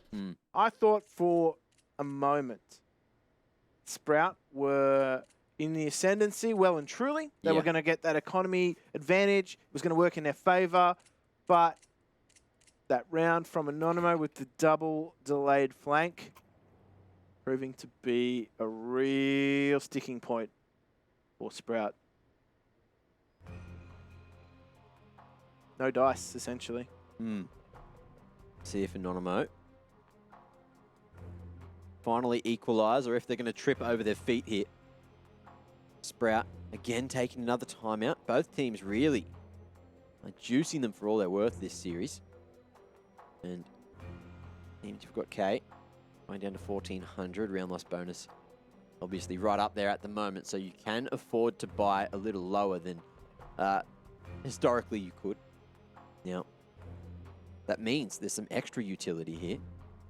Speaker 2: I thought for a moment Sprout were in the ascendancy well and truly. They were going to get that economy advantage. It was going to work in their favor. But that round from Anonymo with the double delayed flank proving to be a real sticking point for Sprout. No dice, essentially.
Speaker 1: See if Anonymo finally equalise, or if they're going to trip over their feet here. Sprout again taking another timeout. Both teams really are juicing them for all they're worth this series. And teams, you've got K going down to 1,400. Round loss bonus obviously right up there at the moment, so you can afford to buy a little lower than historically you could. Now, that means there's some extra utility here.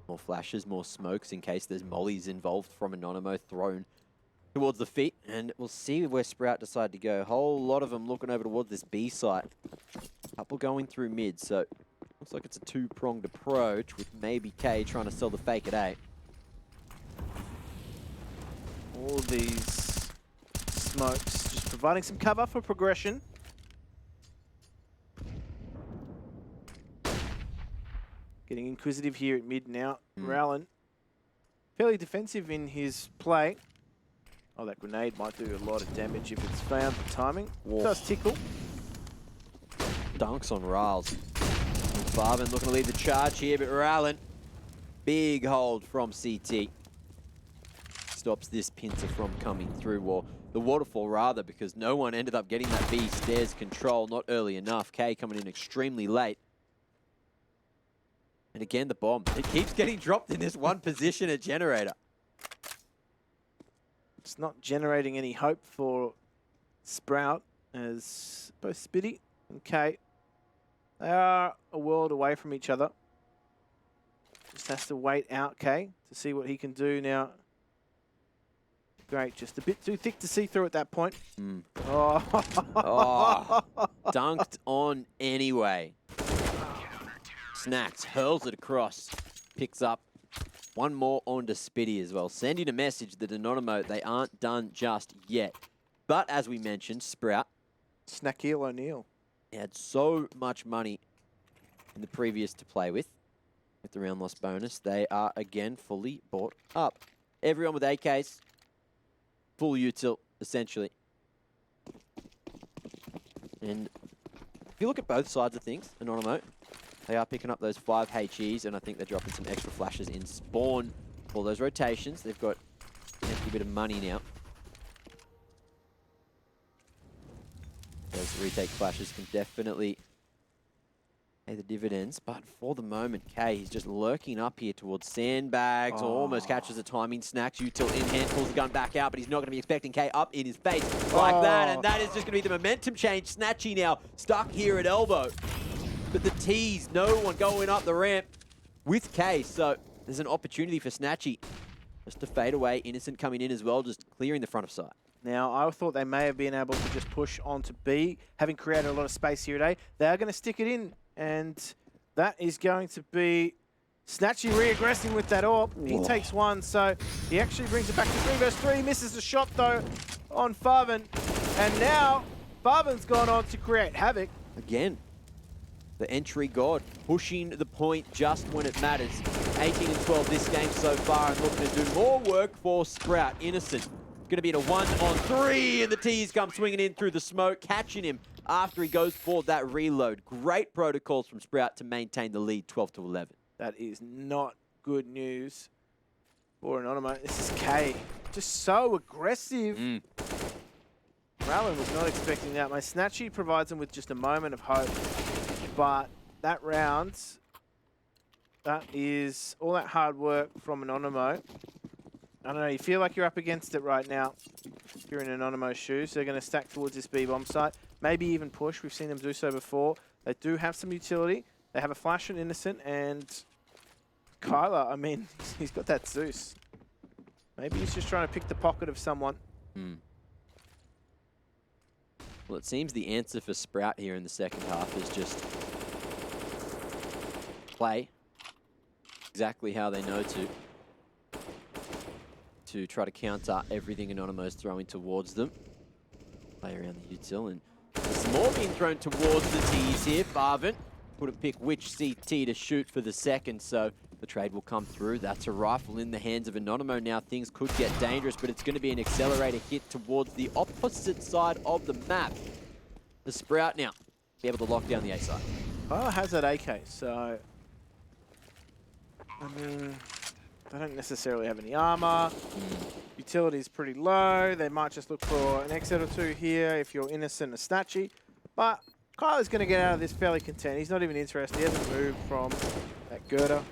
Speaker 1: More flashes, more smokes in case there's mollies involved from Anonymo thrown towards the feet. And we'll see where Sprout decide to go. A whole lot of them looking over towards this B site. Couple going through mid, so looks like it's a two-pronged approach with maybe K trying to sell the fake at A.
Speaker 2: All these smokes just providing some cover for progression. Getting inquisitive here at mid now. Rowland, fairly defensive in his play. Oh, that grenade might do a lot of damage if it's found for timing.
Speaker 1: Whoa.
Speaker 2: Does tickle.
Speaker 1: Dunks on Riles. Barvin looking to lead the charge here, but Rowland, big hold from CT. Stops this pincer from coming through, or the waterfall rather, because no one ended up getting that B stairs control, not early enough. K coming in extremely late. And again, the bomb. It keeps getting dropped in this one position at Generator.
Speaker 2: It's not generating any hope for Sprout, as both Spitty and K, they are a world away from each other. Just has to wait out K to see what he can do now. Great, just a bit too thick to see through at that point.
Speaker 1: Oh, dunked on anyway. Snacks, hurls it across, picks up One more onto Spitty as well. Sending a message that Anonymo, they aren't done just yet. But as we mentioned, Sprout
Speaker 2: Snackeel O'Neal.
Speaker 1: had so much money in the previous to play with the round loss bonus. They are again fully bought up. Everyone with AKs, full util, essentially. And if you look at both sides of things, Anonymo, they are picking up those 5 HEs, and I think they're dropping some extra flashes in spawn for those rotations. They've got a hefty bit of money now. Those retake flashes can definitely pay the dividends, but for the moment, K, he's just lurking up here towards sandbags, almost catches the timing, snacks util in hand, pulls the gun back out, but he's not going to be expecting K up in his face like that, and that is just going to be the momentum change. Snatchy now stuck here at elbow, but the tease, no one going up the ramp with K, so there's an opportunity for Snatchy just to fade away. Innocent coming in as well, just clearing the front of sight.
Speaker 2: Now, I thought they may have been able to just push on to B, having created a lot of space here at A. They are going to stick it in, and that is going to be Snatchy re-aggressing with that AWP. He takes one, so he actually brings it back to 3 versus 3. Misses the shot, though, on Farvan. And now, Farvan's gone on to create havoc.
Speaker 1: Again, the entry god, pushing the point just when it matters. 18 and 12 this game so far, and looking to do more work for Sprout. Innocent going to be in a 1-on-3, and the T's come swinging in through the smoke, catching him after he goes for that reload. Great protocols from Sprout to maintain the lead, 12-11.
Speaker 2: That is not good news for Anonymo. This is K, just so aggressive. Rowland was not expecting that. My Snatchy provides him with just a moment of hope, but that round, that is all that hard work from Anonymo. I don't know, you feel like you're up against it right now. You're in Anonymo's shoes. They're going to stack towards this B-bomb site. Maybe even push. We've seen them do so before. They do have some utility. They have a flash on Innocent, and Kyler, I mean, he's got that Zeus. Maybe he's just trying to pick the pocket of someone.
Speaker 1: Well, it seems the answer for Sprout here in the second half is just play exactly how they know to try to counter everything Anonymo's throwing towards them. Play around the util, and there's some more being thrown towards the T's here. Farvan couldn't pick which CT to shoot for the second, so the trade will come through. That's a rifle in the hands of Anonymo. Now things could get dangerous, but it's going to be an accelerator hit towards the opposite side of the map. The Sprout now be able to lock down the A side.
Speaker 2: Kyler has that AK, so I mean, they don't necessarily have any armor. Utility is pretty low. They might just look for an exit or two here if you're Innocent or Snatchy. But Kyler's going to get out of this fairly content. He's not even interested. He hasn't moved from that girder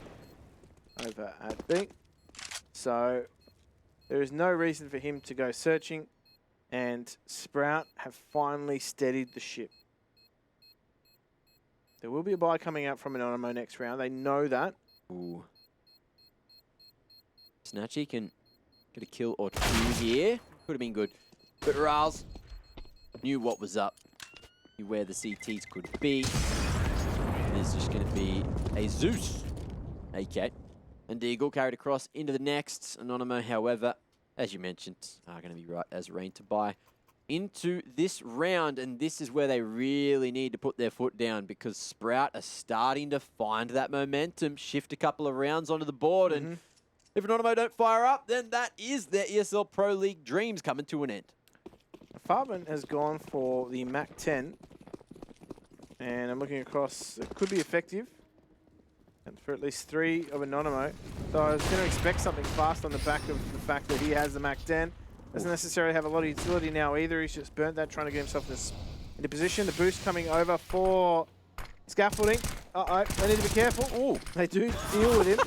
Speaker 2: over at B. So there is no reason for him to go searching. And Sprout have finally steadied the ship. There will be a buy coming out from Anonymo next round. They know that.
Speaker 1: Ooh. Snatchy can get a kill or two here. Could have been good. But Riles knew what was up. Knew where the CTs could be. There's just going to be a Zeus AK. And Deagle carried across into the next. Anonymo, however, as you mentioned, are going to be right as rain to buy into this round. And this is where they really need to put their foot down, because Sprout are starting to find that momentum, shift a couple of rounds onto the board, and if Anonymo don't fire up, then that is their ESL Pro League dreams coming to an end.
Speaker 2: Farvan has gone for the Mac 10, and I'm looking across. It could be effective, and for at least 3 of Anonymo. So I was going to expect something fast on the back of the fact that he has the Mac 10. Doesn't necessarily have a lot of utility now either. He's just burnt that, trying to get himself into position. The boost coming over for scaffolding. They need to be careful. Oh, they do deal with him.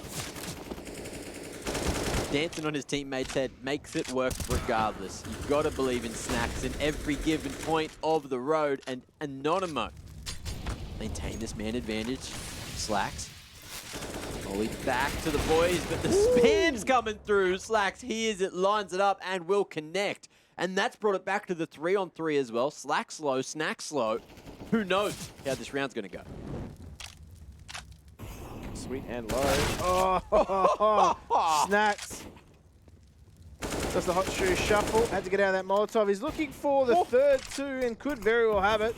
Speaker 1: Dancing on his teammate's head makes it work regardless. You've got to believe in Snacks in every given point of the road, and Anonymo maintain this man advantage. Slacks. Ollie back to the boys, but the spam's coming through. Slacks hears it, lines it up, and will connect. And that's brought it back to the 3-on-3 as well. Slack slow, Snack slow. Who knows how this round's going to go?
Speaker 2: sweet and low. Oh, snacks. Does the hot shoe shuffle. Had to get out of that Molotov. He's looking for the third two and could very well have it.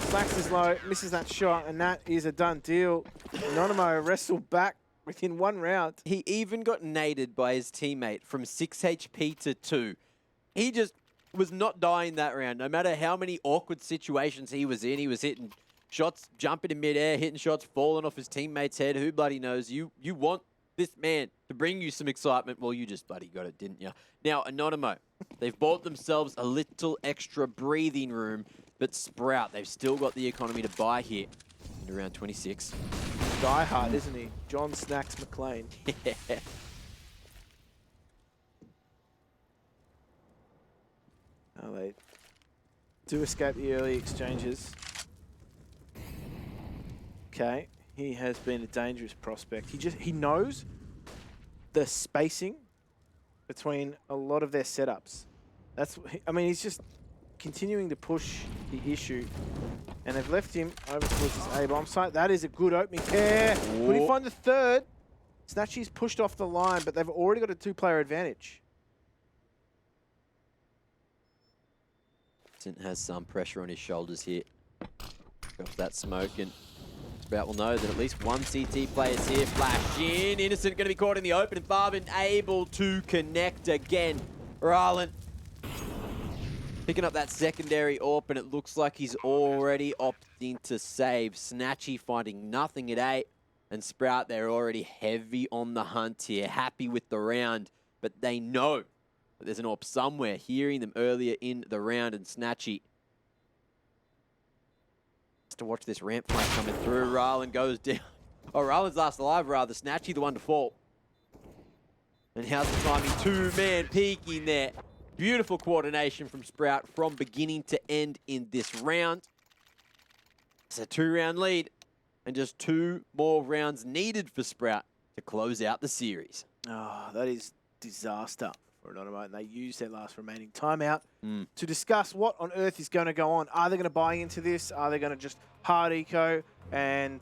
Speaker 2: Slacks is low, misses that shot, and that is a done deal. Anonymo wrestled back within 1 round.
Speaker 1: He even got naded by his teammate from 6 HP to 2. He just was not dying that round. No matter how many awkward situations he was in, he was hitting shots, jumping in midair, hitting shots, falling off his teammate's head. Who bloody knows? You want this man to bring you some excitement. Well, you just bloody got it, didn't you? Now, Anonymo, they've bought themselves a little extra breathing room, but Sprout, they've still got the economy to buy here in around 26.
Speaker 2: Die hard, isn't he? John Snacks McLean.
Speaker 1: Yeah.
Speaker 2: Oh, they do escape the early exchanges. Okay, he has been a dangerous prospect. He knows the spacing between a lot of their setups. I mean, he's just continuing to push the issue. And they've left him over towards his A-bomb site. That is a good opening pair. Could he find the third? Snatchy's pushed off the line, but they've already got a 2-player advantage.
Speaker 1: Has some pressure on his shoulders here. Drops that smoke, and Sprout will know that at least one CT player's here. Flash in. Innocent going to be caught in the open, and Farben able to connect again. Rallen picking up that secondary AWP, and it looks like he's already opting to save. Snatchy finding nothing at 8, and Sprout, they're already heavy on the hunt here. Happy with the round, but they know that there's an AWP somewhere, hearing them earlier in the round, and Snatchy has to watch this ramp flank coming through. Rallen goes down. Oh, Rallen's last alive, rather. Snatchy the one to fall. And how's the timing? 2-man peeking there. Beautiful coordination from Sprout from beginning to end in this round. It's a 2-round lead, and just 2 more rounds needed for Sprout to close out the series.
Speaker 2: Oh, that is disaster for Anonymo, and they use their last remaining timeout to discuss what on earth is going to go on. Are they going to buy into this? Are they going to just hard eco and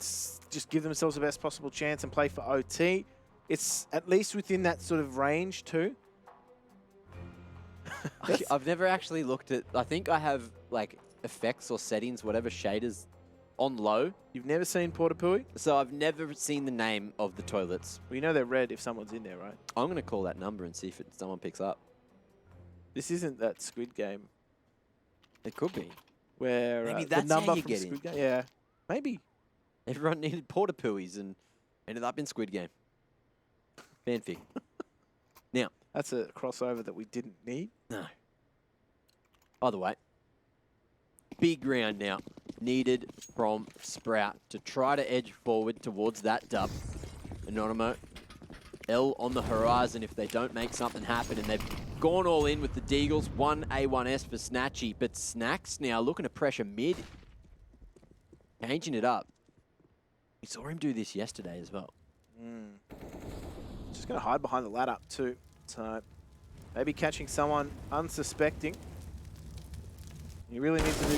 Speaker 2: just give themselves the best possible chance and play for OT? It's at least within that sort of range too.
Speaker 1: I've never actually looked at, I think I have like effects or settings, whatever shaders on low.
Speaker 2: You've never seen Portapui?
Speaker 1: So I've never seen the name of the toilets.
Speaker 2: Well, you know they're red if someone's in there, right?
Speaker 1: I'm going to call that number and see if someone picks up.
Speaker 2: This isn't that Squid Game.
Speaker 1: It could be.
Speaker 2: Where
Speaker 1: Maybe
Speaker 2: the
Speaker 1: that's
Speaker 2: number
Speaker 1: how you
Speaker 2: from
Speaker 1: get
Speaker 2: Squid
Speaker 1: in.
Speaker 2: Game. Yeah, maybe.
Speaker 1: Everyone needed Portapuis and ended up in Squid Game. Fanfic. Now.
Speaker 2: That's a crossover that we didn't need.
Speaker 1: No. Either way. Big round now needed from Sprout to try to edge forward towards that dub. Anonymo, L on the horizon if they don't make something happen, and they've gone all in with the Deagles. 1 A1S for Snatchy, but Snacks now looking to pressure mid. Changing it up. We saw him do this yesterday as well.
Speaker 2: Just going to hide behind the ladder too. So maybe catching someone unsuspecting. You really need to do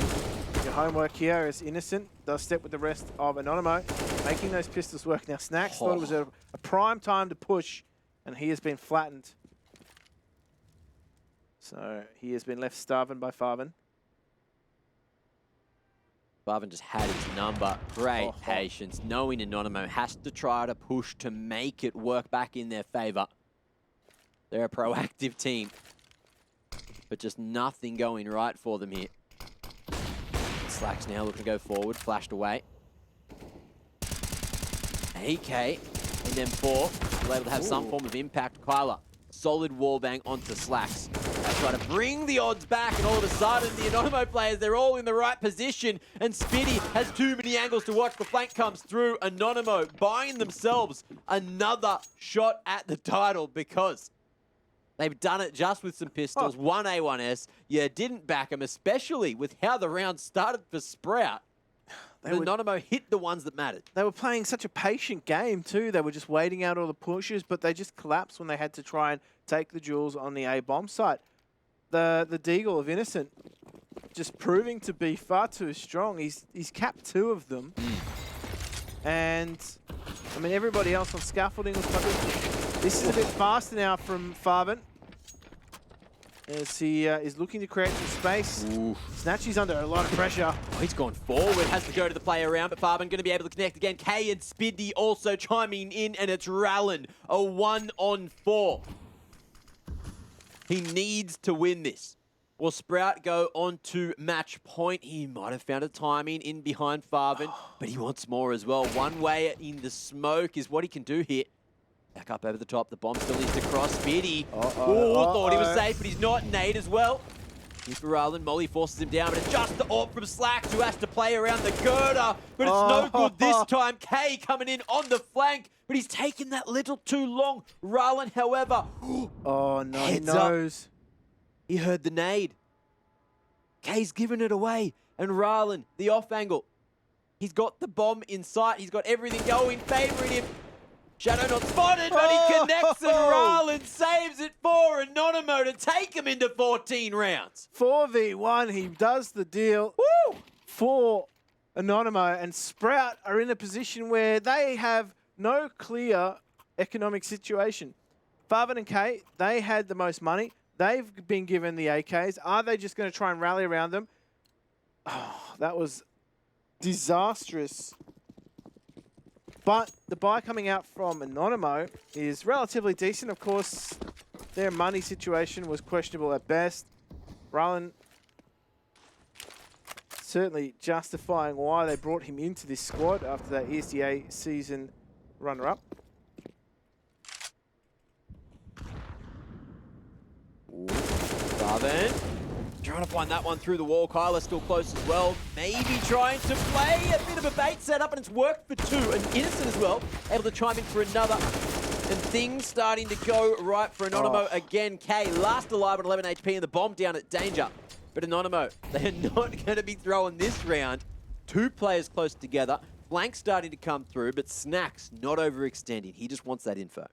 Speaker 2: your homework here as Innocent does step with the rest of Anonymo, making those pistols work. Now Snacks thought it was a prime time to push, and he has been flattened. So he has been left starving by Farben.
Speaker 1: Farben just had his number. Great patience, knowing Anonymo has to try to push to make it work back in their favor. They're a proactive team, but just nothing going right for them here. Slacks now looking to go forward, flashed away. AK, and then 4, still able to have some form of impact. Kyler, solid wallbang onto Slacks. That's trying to bring the odds back, and all of a sudden, the Anonymo players, they're all in the right position, and Spitty has too many angles to watch. The flank comes through. Anonymo buying themselves another shot at the title because they've done it just with some pistols. 1 A1S. You didn't back them, especially with how the round started for Sprout. Anonymo hit the ones that mattered.
Speaker 2: They were playing such a patient game too. They were just waiting out all the pushes, but they just collapsed when they had to try and take the jewels on the A-bomb site. The Deagle of Innocent just proving to be far too strong. He's capped 2 of them. And, I mean, everybody else on scaffolding was coming. This is a bit faster now from Farben, as he is looking to create some space.
Speaker 1: Ooh.
Speaker 2: Snatchy's under a lot of pressure.
Speaker 1: Oh, he's gone forward, has to go to the play around, but Farben going to be able to connect again. K and Spiddy also chiming in, and it's Rallen, a 1-on-4. He needs to win this. Will Sprout go on to match point? He might have found a timing in behind Farben, but he wants more as well. One way in the smoke is what he can do here. Back up over the top. The bomb still needs to cross. Spiddy. Thought he was safe, but he's not. Nade as well. Here's for Rallen. Molly forces him down, but it's just the AWP from Slacks who has to play around the girder. But it's no good this time. K coming in on the flank, but he's taken that little too long. Rallen, however,
Speaker 2: Oh, no, he
Speaker 1: Heads up.
Speaker 2: knows.
Speaker 1: he heard the nade. K's given it away. And Rallen, the off angle. He's got the bomb in sight. He's got everything going, favoring him. Shadow not spotted, but he connects and Rallen saves it for Anonymo to take him into 14 rounds.
Speaker 2: 4v1, he does the deal.
Speaker 1: Woo!
Speaker 2: For Anonymo, and Sprout are in a position where they have no clear economic situation. Farben and K, they had the most money. They've been given the AKs. Are they just going to try and rally around them? Oh, that was disastrous. But the buy coming out from Anonymo is relatively decent. Of course, their money situation was questionable at best. Rallen certainly justifying why they brought him into this squad after that ESDA season runner-up.
Speaker 1: Farben trying to find that one through the wall. Kyler still close as well. Maybe trying to play a bit of a bait setup, and it's worked for two. And Innocent as well, able to chime in for another. And things starting to go right for Anonymo again. K last alive at 11 HP and the bomb down at danger. But Anonymo, they are not going to be throwing this round. Two players close together. Flank starting to come through, but Snacks not overextending. He just wants that info.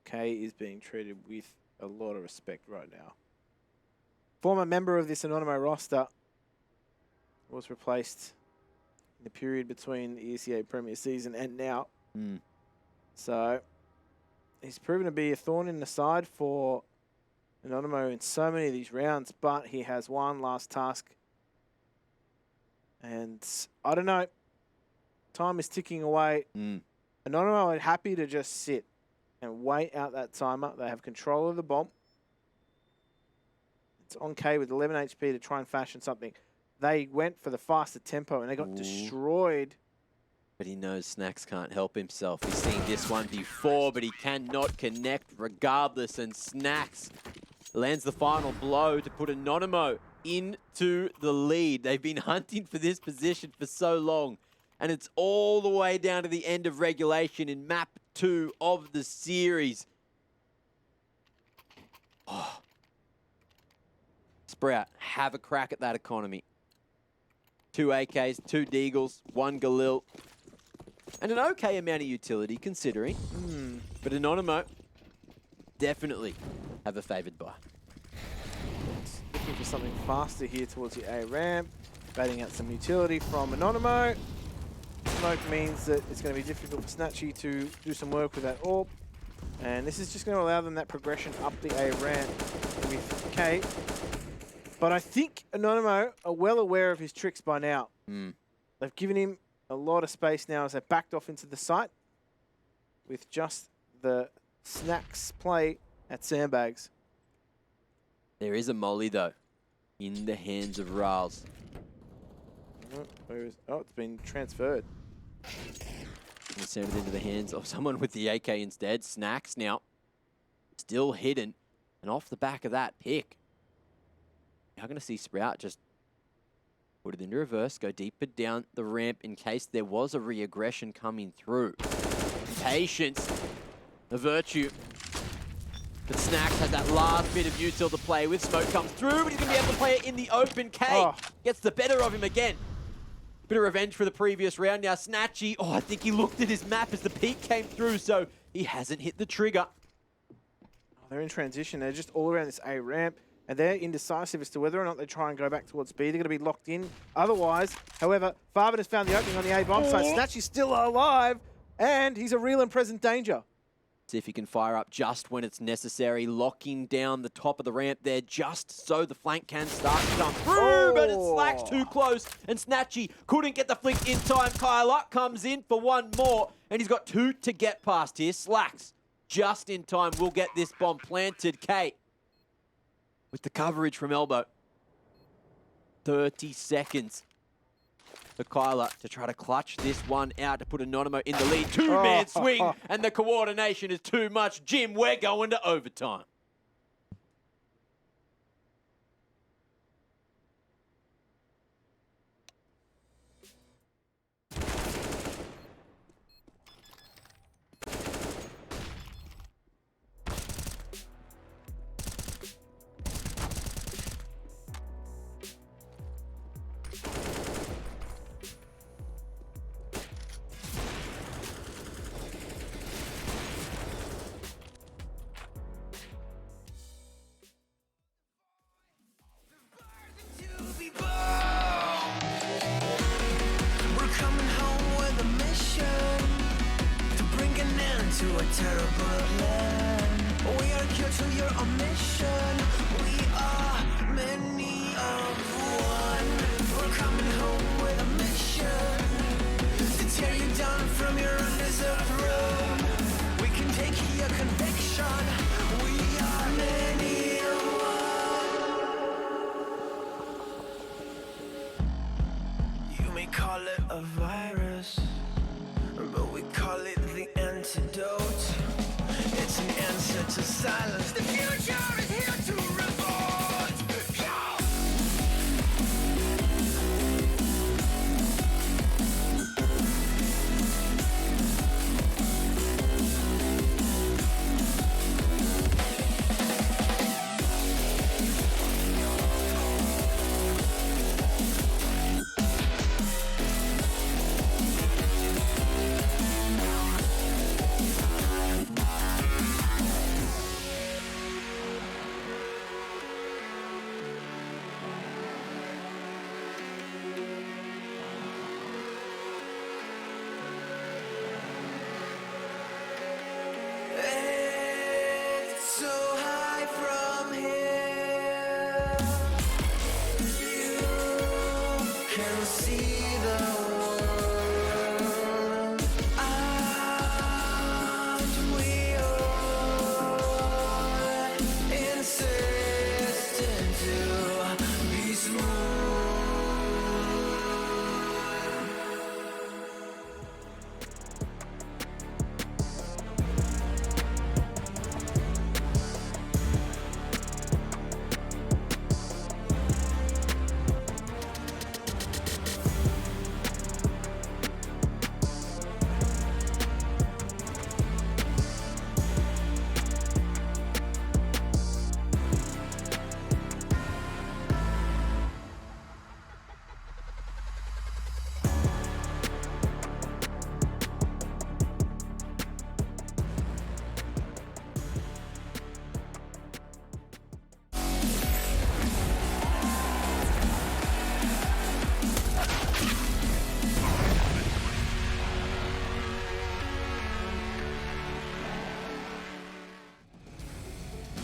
Speaker 2: K is being treated with a lot of respect right now. Former member of this Anonymo roster was replaced in the period between the ESEA Premier season and now. So he's proven to be a thorn in the side for Anonymo in so many of these rounds, but he has one last task. And I don't know. Time is ticking away. Anonymo are happy to just sit and wait out that timer. They have control of the bomb. It's on K with 11 HP to try and fashion something. They went for the faster tempo and they got destroyed.
Speaker 1: But he knows Snacks can't help himself. He's seen this one before, but he cannot connect regardless. And Snacks lands the final blow to put Anonymo into the lead. They've been hunting for this position for so long. And it's all the way down to the end of regulation in map 2 of the series. Oh. Sprout, have a crack at that economy. 2 AKs, 2 Deagles, 1 Galil. And an okay amount of utility considering. But Anonymo definitely have a favoured buy.
Speaker 2: Looking for something faster here towards the A ramp. Baiting out some utility from Anonymo. Smoke means that it's going to be difficult for Snatchy to do some work with that AWP. And this is just going to allow them that progression up the A ramp with K. But I think Anonymo are well aware of his tricks by now. They've given him a lot of space now as they backed off into the site with just the Snacks play at Sandbags.
Speaker 1: There is a molly though, in the hands of Riles.
Speaker 2: Oh, it's been transferred.
Speaker 1: And send it into the hands of someone with the AK instead. Snacks now, still hidden. And off the back of that pick, you're going to see Sprout just put it into reverse, go deeper down the ramp in case there was a re-aggression coming through. Patience, the virtue. But Snacks has that last bit of util to play with. Smoke comes through, but he's going to be able to play it in the open. K gets the better of him again. Bit of revenge for the previous round. Now Snatchy, I think he looked at his map as the peak came through, so he hasn't hit the trigger.
Speaker 2: They're in transition. They're just all around this A ramp. and they're indecisive as to whether or not they try and go back towards B. They're going to be locked in. Otherwise, however, Farben has found the opening on the A bomb site. Snatch is still alive, and he's a real and present danger.
Speaker 1: See if he can fire up just when it's necessary, locking down the top of the ramp there just so the flank can start to come through, but it slacks too close, and Snatchy couldn't get the flick in time. Kyler comes in for one more, and he's got 2 to get past here. Slacks just in time will get this bomb planted. Kate with the coverage from elbow. 30 seconds for Kyler to try to clutch this one out to put Anonymo in the lead. 2-man swing, and the coordination is too much. Jim, we're going to overtime.
Speaker 3: To be bold. We're coming home with a mission to bring an end to a terrible land. We are here to your omission. We are many of one. We're coming home with a mission to tear you down from your undeserved throne. We can take your conviction. We are many of one. You may call it a virus, but we call it the antidote. It's an answer to silence. The future is here to revolt. Yeah. It's so high from here. You can see the world. Aren't we all insistent to be smooth?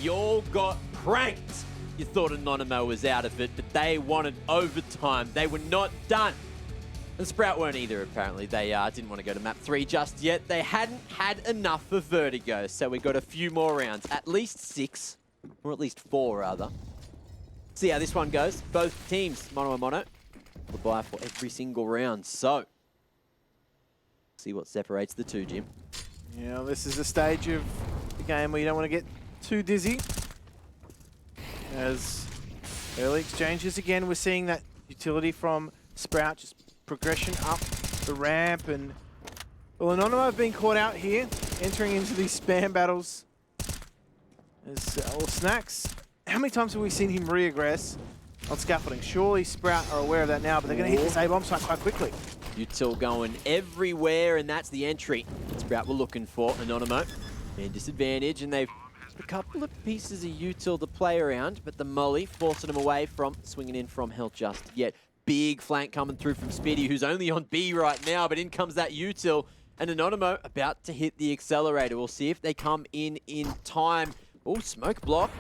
Speaker 1: Y'all got pranked. You thought Anonymo was out of it, but they wanted overtime. They were not done. And Sprout weren't either, apparently. They didn't want to go to map 3 just yet. They hadn't had enough of Vertigo, so we got a few more rounds. At least 6, or at least 4, rather. See how this one goes. Both teams, mono and mono, will buy for every single round. So, see what separates the two, Jim.
Speaker 2: Yeah, this is a stage of the game where you don't want to get too dizzy. As early exchanges again, we're seeing that utility from Sprout, just progression up the ramp, and well, Anonymo have been caught out here, entering into these spam battles. As Snacks, how many times have we seen him re-aggress on scaffolding? Surely Sprout are aware of that now, but they're going to hit this A-bomb site quite quickly.
Speaker 1: Util going everywhere, and that's the entry Sprout were looking for. Anonymo in disadvantage, and they've A couple of pieces of util to play around, but the molly forcing him away from swinging in from Hell just yet. Big flank coming through from Spitty, who's only on B right now, but in comes that util. And Anonymo about to hit the accelerator. We'll see if they come in time. Oh, smoke block.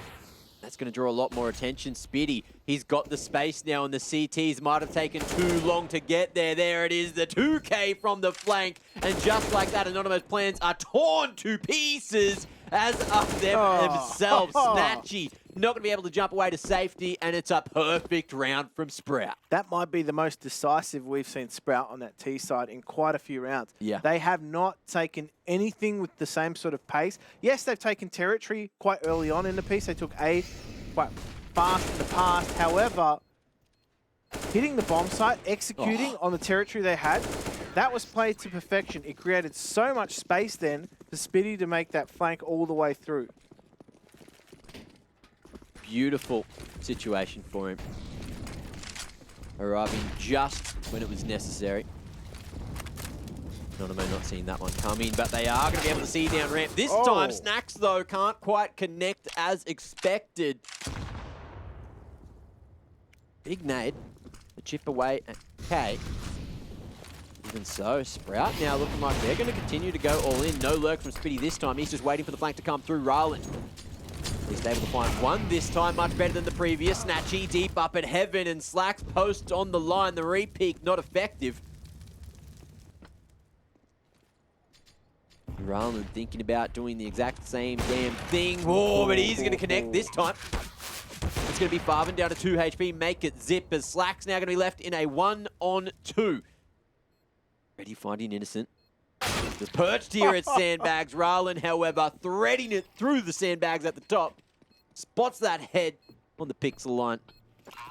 Speaker 1: That's going to draw a lot more attention. Spitty, he's got the space now, and the CTs might have taken too long to get there. There it is, the 2K from the flank. And just like that, Anonymo's plans are torn to pieces, as are them themselves. Snatchy, not going to be able to jump away to safety, and it's a perfect round from Sprout.
Speaker 2: That might be the most decisive we've seen Sprout on that T side in quite a few rounds.
Speaker 1: Yeah.
Speaker 2: They have not taken anything with the same sort of pace. Yes, they've taken territory quite early on in the piece. They took A quite fast in the past. However, hitting the bomb site, executing on the territory they had, that was played to perfection. It created so much space then for Spitty to make that flank all the way through.
Speaker 1: Beautiful situation for him. Arriving just when it was necessary. Anonymo not seeing that one coming, but they are going to be able to see down ramp. This time, Snacks, though, can't quite connect as expected. Big nade. The chip away at K. Even so, Sprout now looking like they're going to continue to go all in. No lurk from Spitty this time. He's just waiting for the flank to come through. Ryland. He's able to find one this time, much better than the previous. Snatchy deep up at heaven, and Slacks post on the line. The re-peak not effective. Ryland thinking about doing the exact same damn thing. Oh, but he's going to connect this time. It's going to be Farvin down to 2 HP. Make it zip, as Slack's now going to be left in a 1-on-2. Ready finding Innocent. The perched here at Sandbags. Ryland, however, threading it through the sandbags at the top. Spots that head on the pixel line.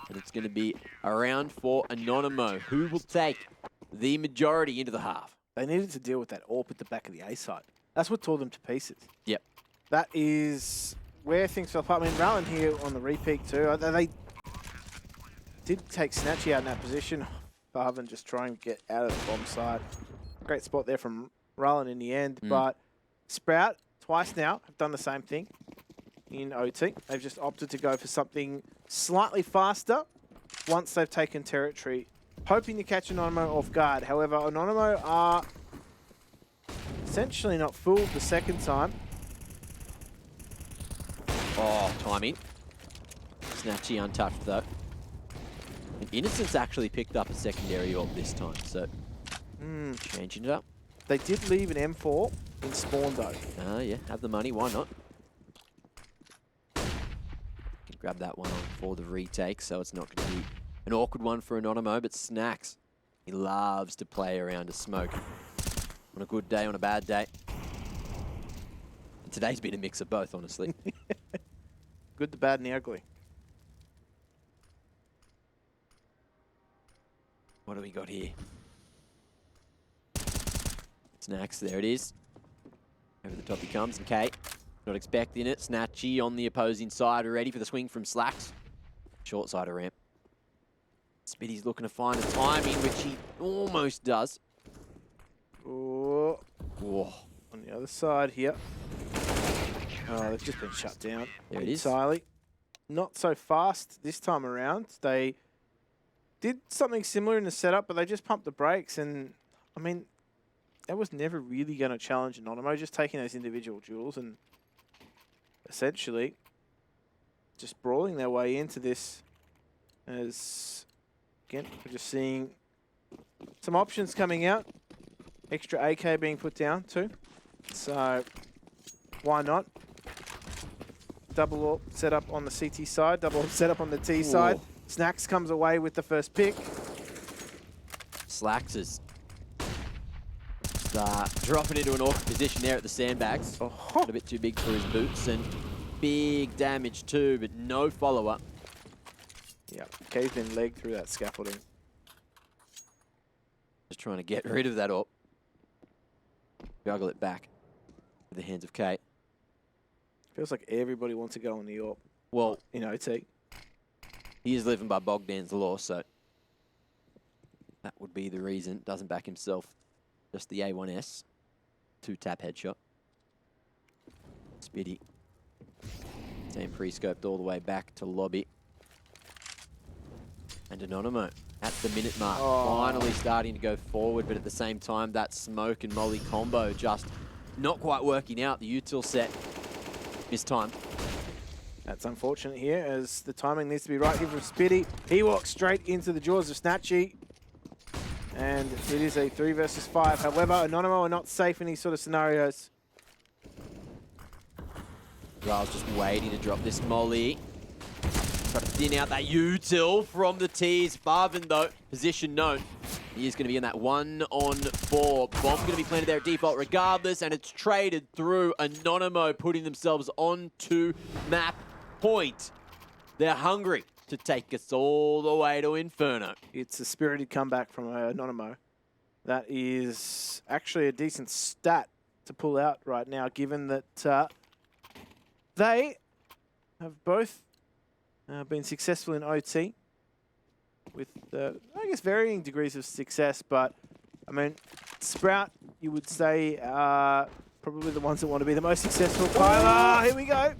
Speaker 1: And it's going to be a round for Anonymo, who will take the majority into the half.
Speaker 2: They needed to deal with that AWP at the back of the A side. That's what tore them to pieces.
Speaker 1: Yep.
Speaker 2: That is where things fell apart. I mean, Ryland here on the re-peak too. They did take Snatchy out in that position. Farvin just trying to get out of the bomb side. Great spot there from Ryland in the end. But Sprout, twice now, have done the same thing in OT. They've just opted to go for something slightly faster once they've taken territory, hoping to catch Anonymo off guard. However, Anonymo are essentially not fooled the second time.
Speaker 1: Oh, timing. Snatchy untouched, though. And Innocent's actually picked up a secondary AWP this time, so changing it up.
Speaker 2: They did leave an M4 in spawn, though.
Speaker 1: Yeah, have the money, why not? Can grab that one on for the retake, so it's not going to be an awkward one for Anonymo, but Snacks, he loves to play around a smoke. On a good day, on a bad day. And today's been a mix of both, honestly.
Speaker 2: Good, the bad, and the ugly.
Speaker 1: What do we got here? Snacks, there it is. Over the top he comes, and Kate, not expecting it. Snatchy on the opposing side, ready for the swing from Slacks. Short side of ramp. Spitty's looking to find a timing, which he almost does.
Speaker 2: Oh.
Speaker 1: Whoa.
Speaker 2: On the other side here. Oh, they've just been shut down.
Speaker 1: There it is.
Speaker 2: Entirely. Not so fast this time around. They did something similar in the setup, but they just pumped the brakes, and I mean, that was never really going to challenge Anonymo, just taking those individual duels and essentially just brawling their way into this. As again, we're just seeing some options coming out. Extra AK being put down too. So why not? Double AWP set up on the CT side, double AWP set up on the T side. Snacks comes away with the first pick.
Speaker 1: Slacks is dropping into an awkward position there at the sandbags. A bit too big for his boots, and big damage too, but no follow-up.
Speaker 2: Yeah, K's been legged through that scaffolding.
Speaker 1: Just trying to get rid of that AWP. Juggle it back to the hands of Kate.
Speaker 2: Feels like everybody wants to go on the AWP.
Speaker 1: Well,
Speaker 2: in OT.
Speaker 1: He is living by Bogdan's law, so that would be the reason. Doesn't back himself. Just the A1S. 2-tap headshot. Spitty Team pre-scoped all the way back to lobby. And Anonymo at the minute mark, finally starting to go forward, but at the same time, that smoke and molly combo just not quite working out. The util set missed time.
Speaker 2: That's unfortunate here, as the timing needs to be right here from Spitty. He walks straight into the jaws of Snatchy. And it is a 3 versus 5. However, Anonymo are not safe in these sort of scenarios.
Speaker 1: Ra's just waiting to drop this molly. Try to thin out that util from the tees. Farvin, though, position known. He is going to be in that 1-on-4. Bomb's going to be planted there at default regardless, and it's traded through. Anonymo putting themselves onto map point. They're hungry to take us all the way to Inferno.
Speaker 2: It's a spirited comeback from Anonymo. That is actually a decent stat to pull out right now, given that they have both been successful in OT with, I guess, varying degrees of success. But, I mean, Sprout, you would say, probably the ones that want to be the most successful. Kyler, here we go.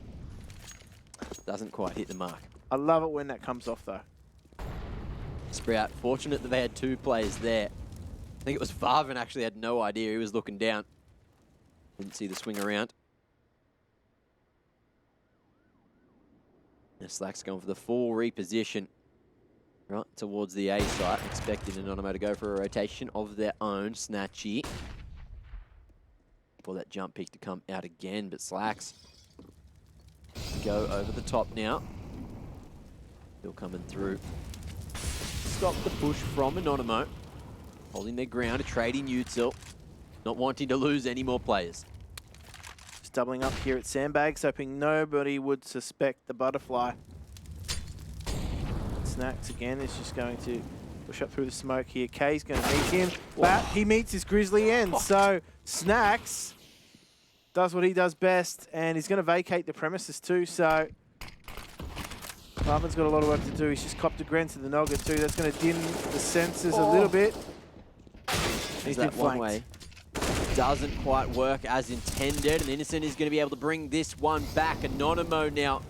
Speaker 1: Doesn't quite hit the mark.
Speaker 2: I love it when that comes off, though.
Speaker 1: Sprout, fortunate that they had 2 players there. I think it was Farvin actually had no idea. He was looking down. Didn't see the swing around. Now Slack's going for the full reposition. Right, towards the A site. Expecting Anonymo to go for a rotation of their own. Snatchy. For that jump peak to come out again, but Slacks go over the top now. Still coming through. Stop the push from Anonymo. Holding their ground, trading util. Not wanting to lose any more players.
Speaker 2: Just doubling up here at Sandbags, hoping nobody would suspect the butterfly. Snacks again is just going to push up through the smoke here. Kay's going to meet him, but he meets his grisly end. So Snacks does what he does best, and he's going to vacate the premises too. So Marvin's got a lot of work to do. He's just copped a gren to the Nogger too. That's going to dim the senses a little bit. He's been
Speaker 1: that one
Speaker 2: flanked.
Speaker 1: way doesn't quite work as intended, and Innocent is going to be able to bring this one back. Anonymo now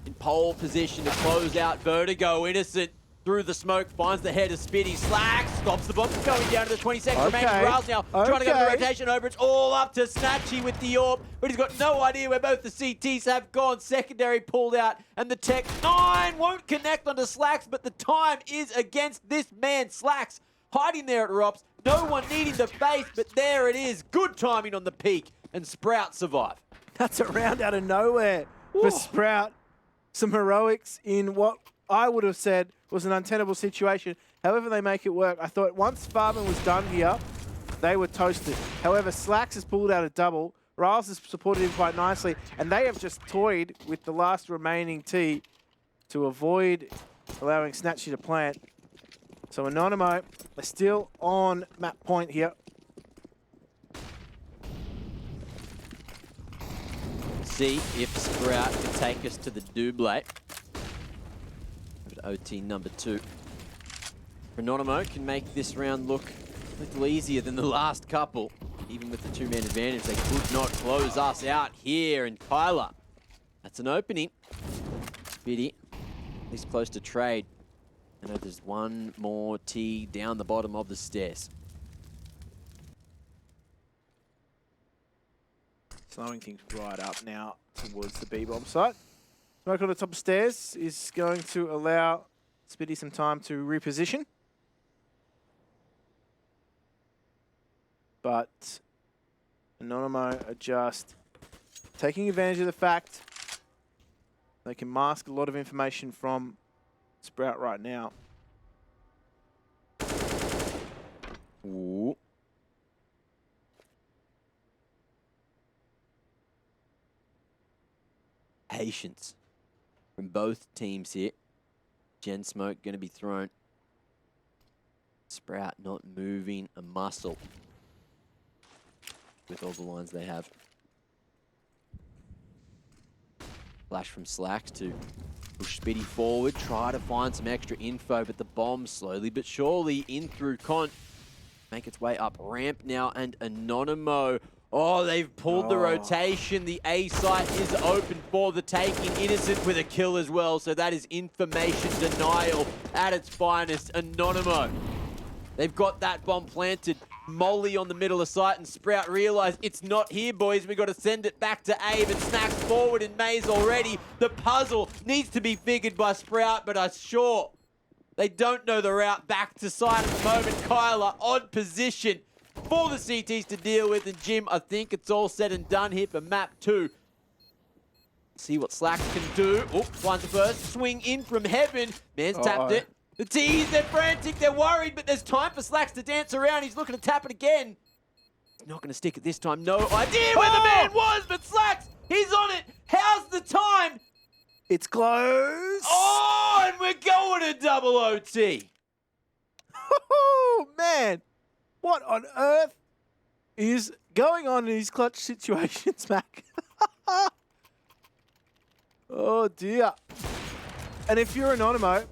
Speaker 1: in pole position to close out Vertigo. Innocent through the smoke, finds the head of Spitty. Slack stops the bomb, going down to the 20 seconds remaining. Rails now trying to go for the rotation over. It's all up to Snatchy with the orb, but he's got no idea where both the CTs have gone. Secondary pulled out, and the Tech 9 won't connect onto Slacks, but the time is against this man. Slacks hiding there at Rops. No one needing the base, but there it is. Good timing on the peak, and Sprout survive.
Speaker 2: That's a round out of nowhere for Sprout. Some heroics in what I would have said was an untenable situation. However they make it work. I thought once Farman was done here, they were toasted. However, Slacks has pulled out a double. Riles has supported him quite nicely, and they have just toyed with the last remaining T to avoid allowing Snatchy to plant. So Anonymo are still on map point here.
Speaker 1: See if Sprout can take us to the double. OT number 2. Anonymo can make this round look a little easier than the last couple. Even with the 2-man advantage, they could not close us out here. And Kyler, that's an opening. Spitty, at least close to trade. I know there's one more T down the bottom of the stairs.
Speaker 2: Slowing things right up now towards the B-bomb site. Smoke on the top of stairs is going to allow Spitty some time to reposition. But Anonymo are just taking advantage of the fact they can mask a lot of information from Sprout right now.
Speaker 1: Ooh. Patience from both teams here. Gen Smoke going to be thrown. Sprout not moving a muscle with all the lines they have. Flash from Slacks to push Spitty forward, try to find some extra info, but the bomb slowly but surely in through Con. Make its way up ramp now, and Anonymo Oh, they've pulled the
Speaker 2: Oh.
Speaker 1: rotation. The A site is open for the taking. Innocent with a kill as well. So that is information denial at its finest. Anonymo. They've got that bomb planted. Molly on the middle of site, and Sprout realize it's not here, boys. We got to send it back to Abe, and Snacks forward in Maze already. The puzzle needs to be figured by Sprout, but I'm sure they don't know the route back to site at the moment. Kyler on position for the CTs to deal with, and Jim, I think it's all said and done here for map 2. See what Slacks can do. Oh, one's first. Swing in from heaven. Man's tapped it. The T's, they're frantic, they're worried, but there's time for Slacks to dance around. He's looking to tap it again. He's not going to stick it this time. No idea where the man was, but Slacks, he's on it. How's the time?
Speaker 2: It's close.
Speaker 1: Oh, and we're going to double OT.
Speaker 2: Oh, man. What on earth is going on in these clutch situations, Mac? Oh, dear. And if you're Anonymo,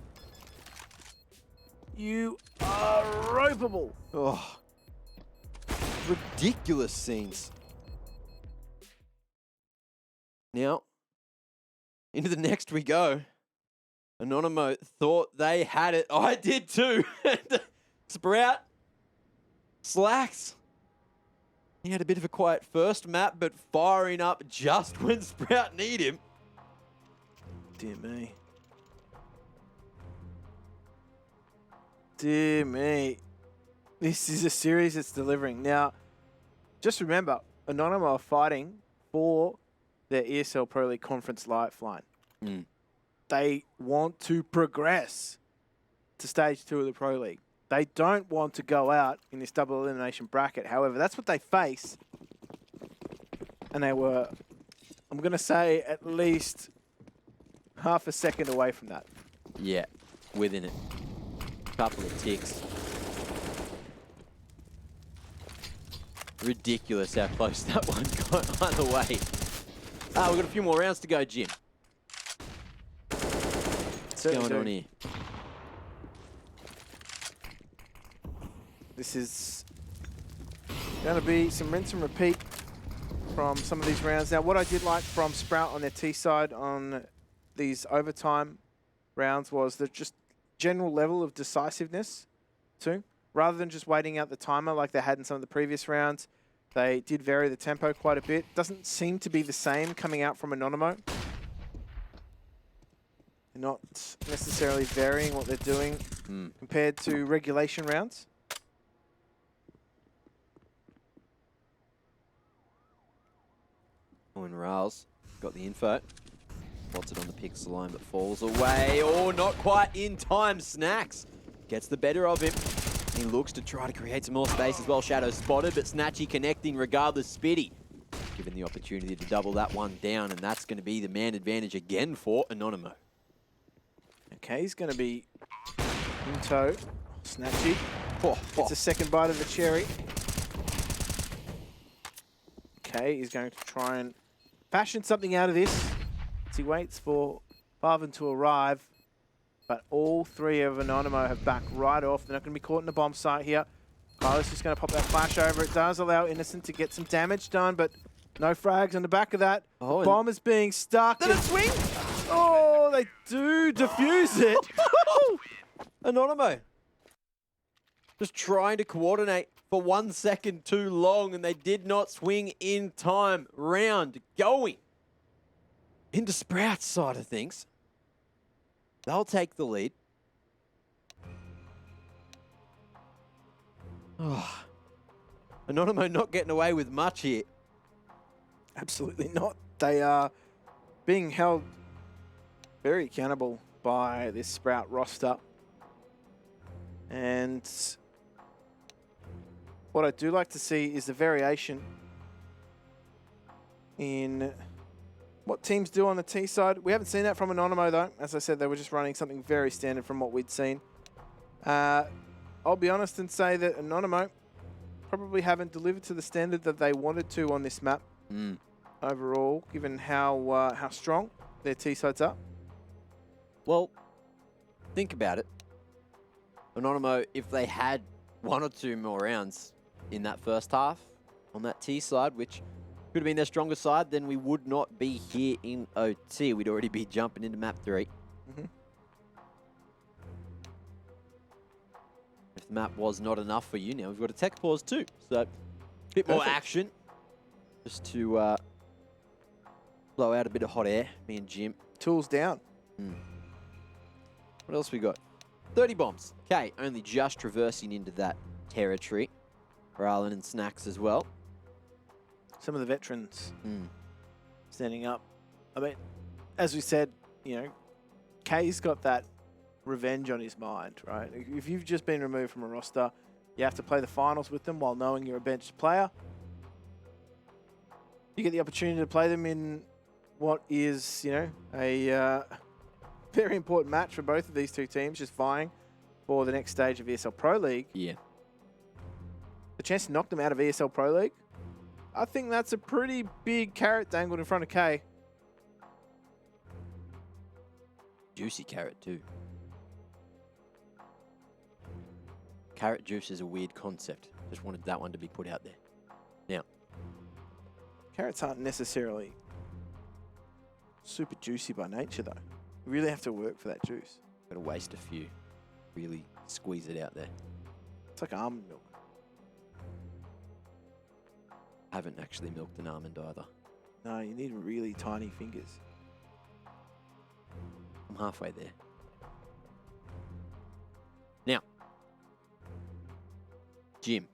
Speaker 2: you are ropeable.
Speaker 1: Oh, ridiculous scenes. Now, into the next we go. Anonymo thought they had it. I did too. Sprout, Slacks. He had a bit of a quiet first map, but firing up just when Sprout need him.
Speaker 2: Dear me. Dear me. This is a series that's delivering. Now, just remember, Anonymo are fighting for their ESL Pro League Conference Lifeline. They want to progress to stage 2 of the Pro League. They don't want to go out in this double elimination bracket. However, that's what they face. And they were, I'm going to say, at least half a second away from that.
Speaker 1: Yeah, within it. Couple of ticks. Ridiculous how close that one got either way. We've got a few more rounds to go, Jim. What's going on here?
Speaker 2: This is going to be some rinse and repeat from some of these rounds. Now, what I did like from Sprout on their T side on these overtime rounds was the just general level of decisiveness too. Rather than just waiting out the timer like they had in some of the previous rounds, they did vary the tempo quite a bit. Doesn't seem to be the same coming out from Anonymo. They're not necessarily varying what they're doing compared to regulation rounds.
Speaker 1: Oh, and Riles got the info. Spots it on the pixel line, but falls away. Oh, not quite in time. Snacks gets the better of him. He looks to try to create some more space as well. Shadow spotted, but Snatchy connecting regardless. Spitty given the opportunity to double that one down, and that's going to be the man advantage again for Anonymo.
Speaker 2: Okay, he's going to be in tow. Snatchy. It's a second bite of the cherry. Okay, he's going to try and fashion something out of this as he waits for Farvan to arrive. But all three of Anonymo have backed right off. They're not going to be caught in the bomb site here. Kyler's just going to pop that flash over. It does allow Innocent to get some damage done, but no frags on the back of that.
Speaker 1: Oh,
Speaker 2: the bomb is being stuck.
Speaker 1: Did it swing?
Speaker 2: Oh, they do defuse it.
Speaker 1: Anonymo just trying to coordinate for 1 second too long, and they did not swing in time. Round going into Sprout's side of things. They'll take the lead. Oh, Anonymo not getting away with much here.
Speaker 2: Absolutely not. They are being held very accountable by this Sprout roster. And what I do like to see is the variation in what teams do on the T side. We haven't seen that from Anonymo though. As I said, they were just running something very standard from what we'd seen. I'll be honest and say that Anonymo probably haven't delivered to the standard that they wanted to on this map overall, given how strong their T sides are.
Speaker 1: Well, think about it. Anonymo, if they had 1 or 2 more rounds in that first half on that T side, which could have been their stronger side, then we would not be here in OT. We'd already be jumping into map 3. If the map was not enough for you, now we've got a tech pause too. So a bit more action just to blow out a bit of hot air, me and Jim.
Speaker 2: Tools down.
Speaker 1: What else we got? 30 bombs. Okay, only just traversing into that territory. Rallen and Snacks as well.
Speaker 2: Some of the veterans standing up. I mean, as we said, you know, Kay's got that revenge on his mind, right? If you've just been removed from a roster, you have to play the finals with them while knowing you're a bench player. You get the opportunity to play them in what is, you know, a very important match for both of these two teams, just vying for the next stage of ESL Pro League.
Speaker 1: Yeah.
Speaker 2: The chance to knock them out of ESL Pro League, I think that's a pretty big carrot dangled in front of Kay.
Speaker 1: Juicy carrot too. Carrot juice is a weird concept. Just wanted that one to be put out there. Now,
Speaker 2: Carrots aren't necessarily super juicy by nature, though. You really have to work for that juice.
Speaker 1: gotta waste a few. Really squeeze it out there.
Speaker 2: It's like almond milk.
Speaker 1: Haven't actually milked an almond either.
Speaker 2: No, you need really tiny fingers.
Speaker 1: I'm halfway there. Now, Jim.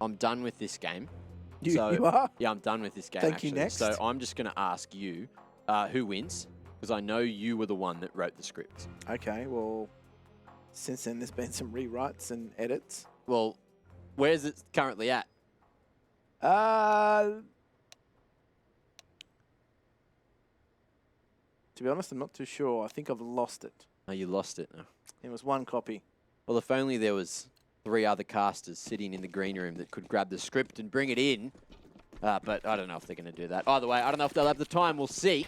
Speaker 1: I'm done with this game.
Speaker 2: You are?
Speaker 1: Yeah, I'm done with this game.
Speaker 2: Thank
Speaker 1: actually.
Speaker 2: you, next.
Speaker 1: So I'm just going to ask you who wins, because I know you were the one that wrote the script.
Speaker 2: Okay, well, since then there's been some rewrites and edits.
Speaker 1: Well, where's it currently at?
Speaker 2: To be honest, I'm not too sure. I think I've lost it.
Speaker 1: Oh, you lost it. Oh.
Speaker 2: It was one copy.
Speaker 1: Well, if only there was 3 other casters sitting in the green room that could grab the script and bring it in. But I don't know if they're going to do that. Either way, I don't know if they'll have the time. We'll see.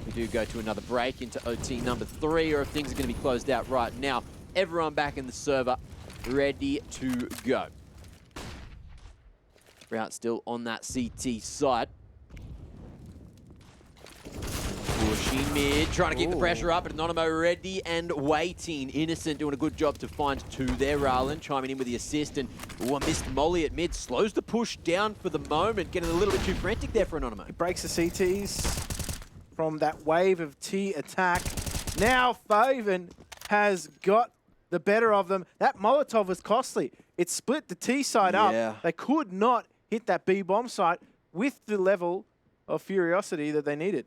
Speaker 1: We do go to another break into OT number 3, or if things are going to be closed out right now. Everyone back in the server, ready to go. Sprout still on that CT side. Pushing mid, trying to keep the pressure up, but Anonymo ready and waiting. Innocent doing a good job to find 2 there. Rallen chiming in with the assist, and a missed molly at mid. Slows the push down for the moment, getting a little bit too frantic there for Anonymo.
Speaker 2: It breaks the CTs from that wave of T attack. Now Faven has got the better of them. That Molotov was costly. It split the T side up. They could not hit that B bomb site with the level of furiosity that they needed.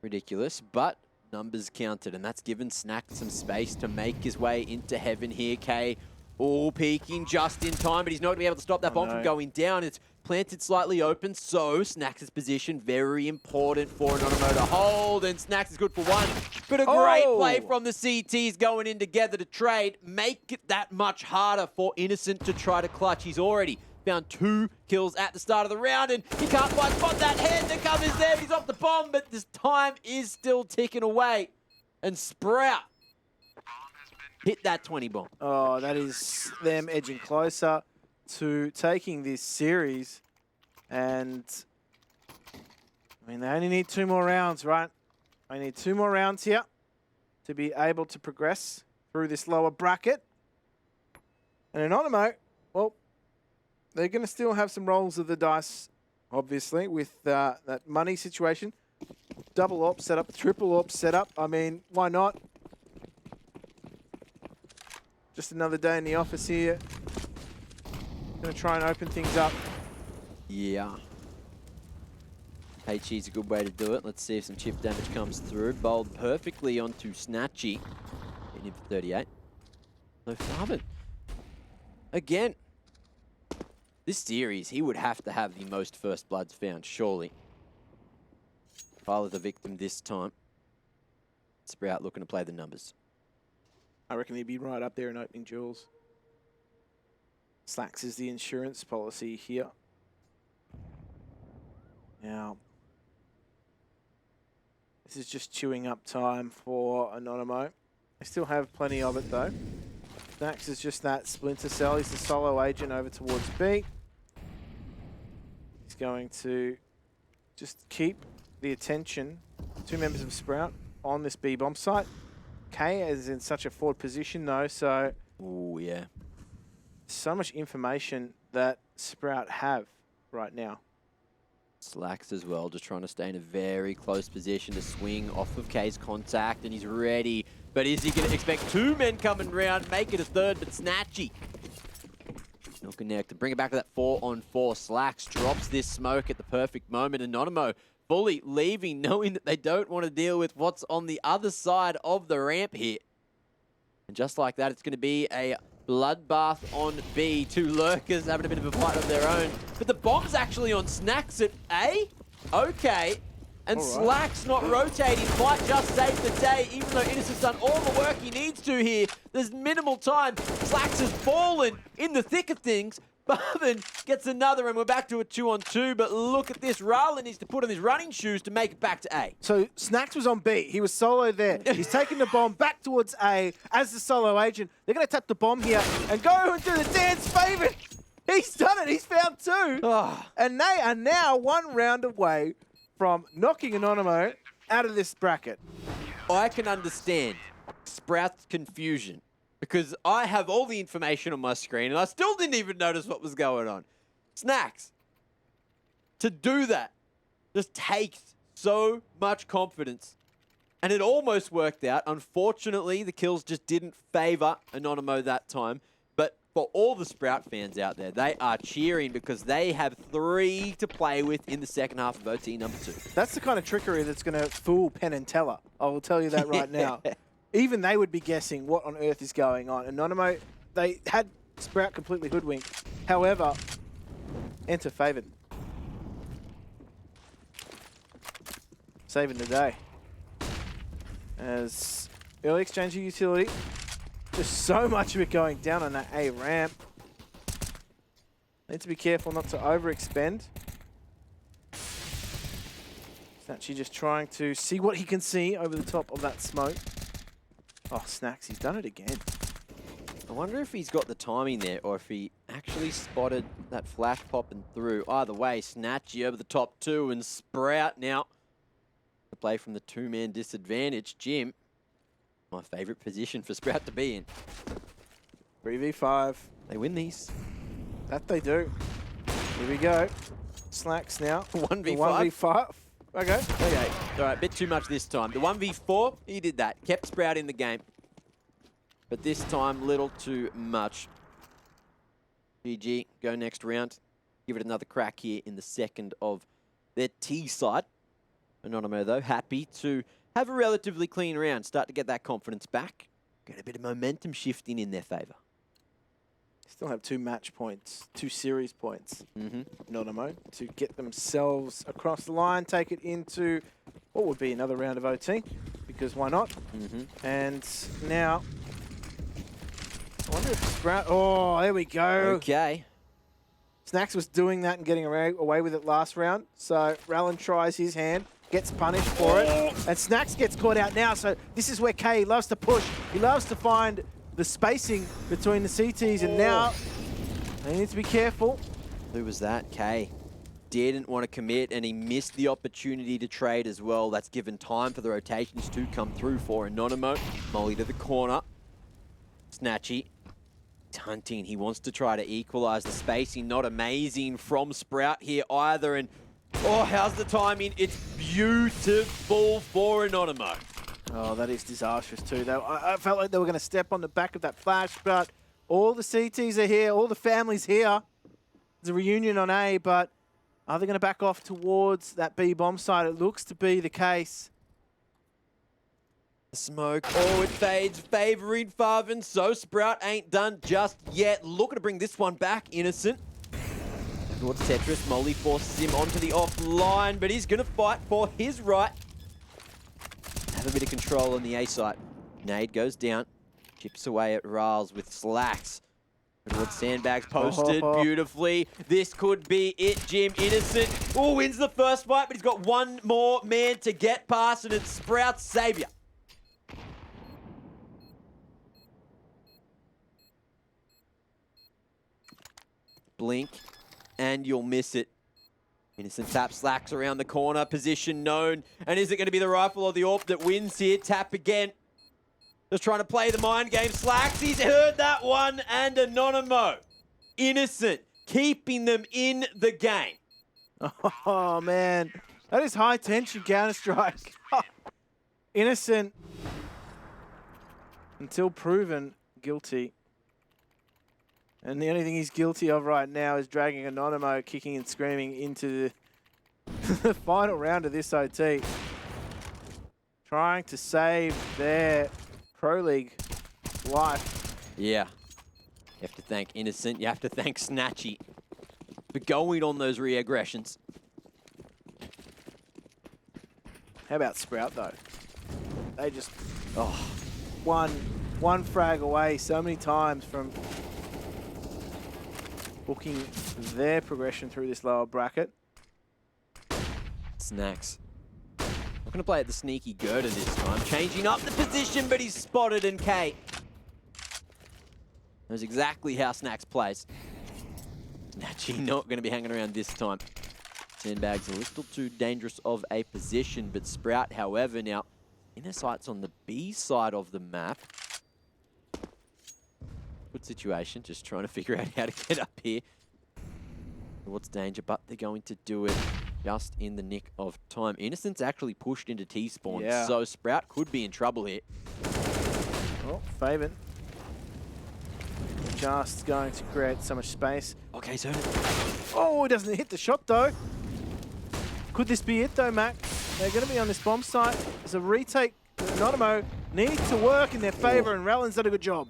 Speaker 1: Ridiculous, but numbers counted, and that's given Snack some space to make his way into heaven here. K all peeking just in time, but he's not going to be able to stop that bomb from going down. It's planted slightly open, so Snack's position very important for Anonymo to hold, and Snack's is good for 1. But a great play from the CTs going in together to trade, make it that much harder for Innocent to try to clutch. He's already found 2 kills at the start of the round, and he can't quite spot that head. The cover's there, but he's off the bomb, but this time is still ticking away. And Sprout hit that 20 bomb.
Speaker 2: Oh, that is them edging closer to taking this series. And, I mean, they only need 2 more rounds, right? I need 2 more rounds here to be able to progress through this lower bracket. And Anonymo, well, they're going to still have some rolls of the dice, obviously, with that money situation. Double AWP setup, triple AWP setup. I mean, why not? Just another day in the office here. Going to try and open things up.
Speaker 1: Yeah. HE's a good way to do it. Let's see if some chip damage comes through. Bowled perfectly onto Snatchy. Hitting him for 38. No Farben. Again. This series, he would have to have the most first bloods found, surely. Follow the victim this time. Sprout looking to play the numbers.
Speaker 2: I reckon he'd be right up there in opening duels. Slacks is the insurance policy here. Now, this is just chewing up time for Anonymo. They still have plenty of it, though. Snacks is just that splinter cell. He's the solo agent over towards B. He's going to just keep the attention, 2 members of Sprout, on this B bomb site. K is in such a forward position though, so...
Speaker 1: Oh, yeah.
Speaker 2: So much information that Sprout have right now.
Speaker 1: Slacks as well, just trying to stay in a very close position to swing off of K's contact, and he's ready. But is he going to expect 2 men coming round, make it a 3rd, but Snatchy not connect to bring it back to that 4-on-4. Slacks drops this smoke at the perfect moment. Anonymo fully leaving, knowing that they don't want to deal with what's on the other side of the ramp here. And just like that, it's going to be a bloodbath on B. 2 lurkers having a bit of a fight of their own. But the bomb's actually on Snacks at A? Okay. And Slacks not rotating, might just save the day, even though Innocent's done all the work he needs to here. There's minimal time. Slacks has fallen in the thick of things. Barvin gets another, and we're back to a 2-on-2. But look at this. Rala needs to put on his running shoes to make it back to A.
Speaker 2: So Snacks was on B. He was solo there. He's taking the bomb back towards A as the solo agent. They're going to tap the bomb here and go and do the dance favorite. He's done it. He's found 2. And they are now 1 round away from knocking Anonymo out of this bracket.
Speaker 1: I can understand Sprout's confusion because I have all the information on my screen and I still didn't even notice what was going on. Snacks, to do that just takes so much confidence. And it almost worked out. Unfortunately, the kills just didn't favor Anonymo that time. But for all the Sprout fans out there, they are cheering because they have 3 to play with in the second half of OT number 2.
Speaker 2: That's the kind of trickery that's going to fool Penn and Teller. I will tell you that right now. Even they would be guessing what on earth is going on. Anonymo, they had Sprout completely hoodwinked. However, enter favored. Saving the day. As early exchange of utility. Just so much of it going down on that A ramp. Need to be careful not to overexpend. Snatchy just trying to see what he can see over the top of that smoke. Oh, Snacks, he's done it again.
Speaker 1: I wonder if he's got the timing there or if he actually spotted that flash popping through. Either way, Snatchy over the top 2 and Sprout now to play from the 2-man disadvantage. Jim, my favourite position for Sprout to be in.
Speaker 2: 3v5.
Speaker 1: They win these.
Speaker 2: That they do. Here we go. Slacks now.
Speaker 1: 1v5.
Speaker 2: 1v5. Okay.
Speaker 1: Okay. All right, bit too much this time. The 1v4, he did that. Kept Sprout in the game. But this time, little too much. GG, go next round. Give it another crack here in the second of their T side. Anonymo, though, happy to have a relatively clean round. Start to get that confidence back. Get a bit of momentum shifting in their favour.
Speaker 2: Still have 2 match points, 2 series points. Anonymo to get themselves across the line, take it into what would be another round of OT, because why not? And now, I wonder if Sprout, oh, there we go.
Speaker 1: Okay.
Speaker 2: Snacks was doing that and getting away with it last round. So Rallen tries his hand, gets punished for it, and Snacks gets caught out now. So this is where K loves to push. He loves to find the spacing between the CTs, and now they need to be careful.
Speaker 1: Who was that? K didn't want to commit, and he missed the opportunity to trade as well. That's given time for the rotations to come through for Anonymo. Molly to the corner. Snatchy. Hunting, he wants to try to equalize the spacing. Not amazing from Sprout here either. And oh, how's the timing? It's beautiful for Anonymo.
Speaker 2: Oh, that is disastrous too, though. I felt like they were going to step on the back of that flash, but all the CTs are here, all the families here. There's a reunion on A, but are they going to back off towards that B bomb site? It looks to be the case.
Speaker 1: Smoke, oh, it fades, favoring Farvin, so Sprout ain't done just yet. Looking to bring this one back, Innocent. Towards Tetris, Molly forces him onto the offline, but he's going to fight for his right. Have a bit of control on the A site. Nade goes down, chips away at Riles with Slacks. Towards Sandbags, posted beautifully. This could be it, Jim. Innocent, oh, wins the first fight, but he's got one more man to get past, and it's Sprout's savior. blink, and you'll miss it. Innocent tap Slacks around the corner, position known. And is it going to be the rifle or the AWP that wins here? Tap again. Just trying to play the mind game. Slacks, he's heard that one. And Anonymo. Innocent, keeping them in the game.
Speaker 2: Oh, man. That is high tension Counter-Strike. Innocent, until proven guilty. And the only thing he's guilty of right now is dragging Anonymo, kicking and screaming into the final round of this OT. Trying to save their Pro League life.
Speaker 1: Yeah. You have to thank Innocent. You have to thank Snatchy for going on those reaggressions.
Speaker 2: How about Sprout, though? They just, one frag away so many times from booking their progression through this lower bracket.
Speaker 1: Snacks. Not going to play at the sneaky girder this time. Changing up the position, but he's spotted, and K knows exactly how Snacks plays. Snatchy not going to be hanging around this time. Sandbag's a little too dangerous of a position, but Sprout, however, now in their sights on the B side of the map. Good situation, just trying to figure out how to get up here. Towards danger, but they're going to do it just in the nick of time. Innocent's actually pushed into T-spawn, so Sprout could be in trouble here.
Speaker 2: Oh, Faven. Just going to create so much space.
Speaker 1: Okay, so...
Speaker 2: Oh, he doesn't hit the shot, though. Could this be it, though, Mac? They're going to be on this bomb site. There's a retake. Anonymo needs to work in their favor, and Rallen's done a good job.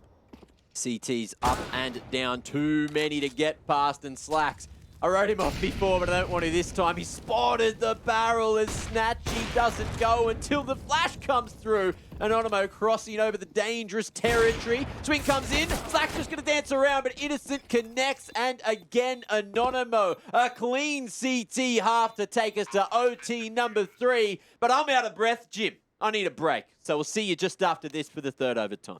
Speaker 1: CT's up and down. Too many to get past, and Slacks. I wrote him off before, but I don't want to this time. He spotted the barrel as Snatchy doesn't go until the flash comes through. Anonymo crossing over the dangerous territory. Swing comes in. Slacks just going to dance around, but Innocent connects. And again, Anonymo. A clean CT half to take us to OT number 3. But I'm out of breath, Jim. I need a break. So we'll see you just after this for the third overtime.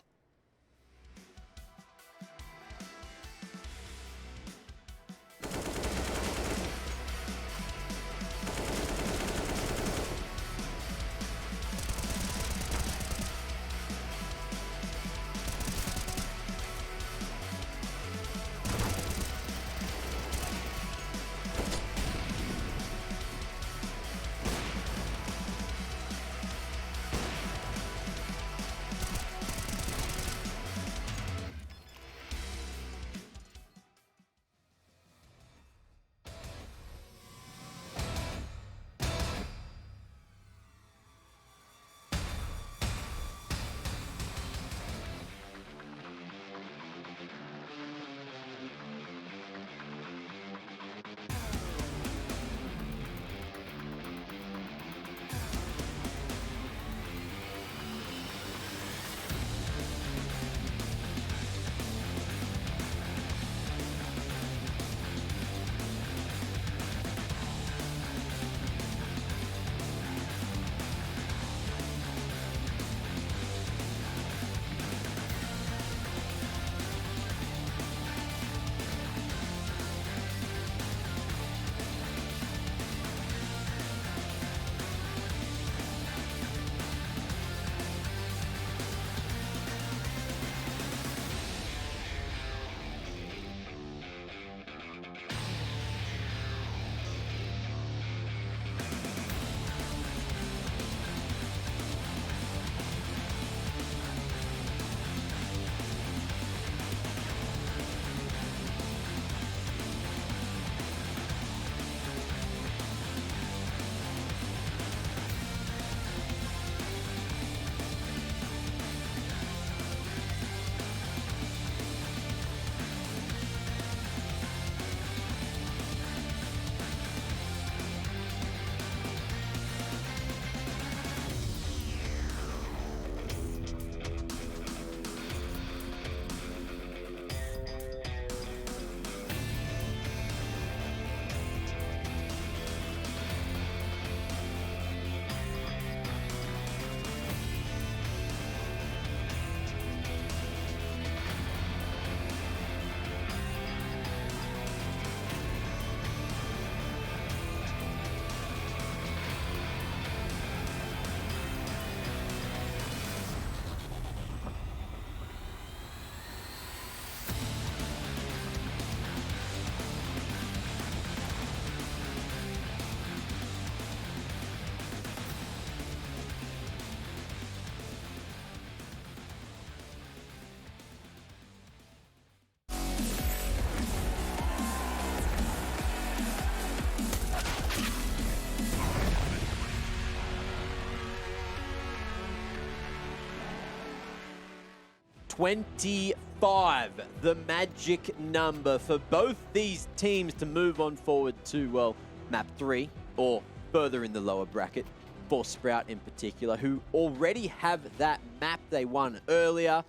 Speaker 1: 25, the magic number for both these teams to move on forward to, well, map 3 or further in the lower bracket for Sprout in particular, who already have that map they won earlier.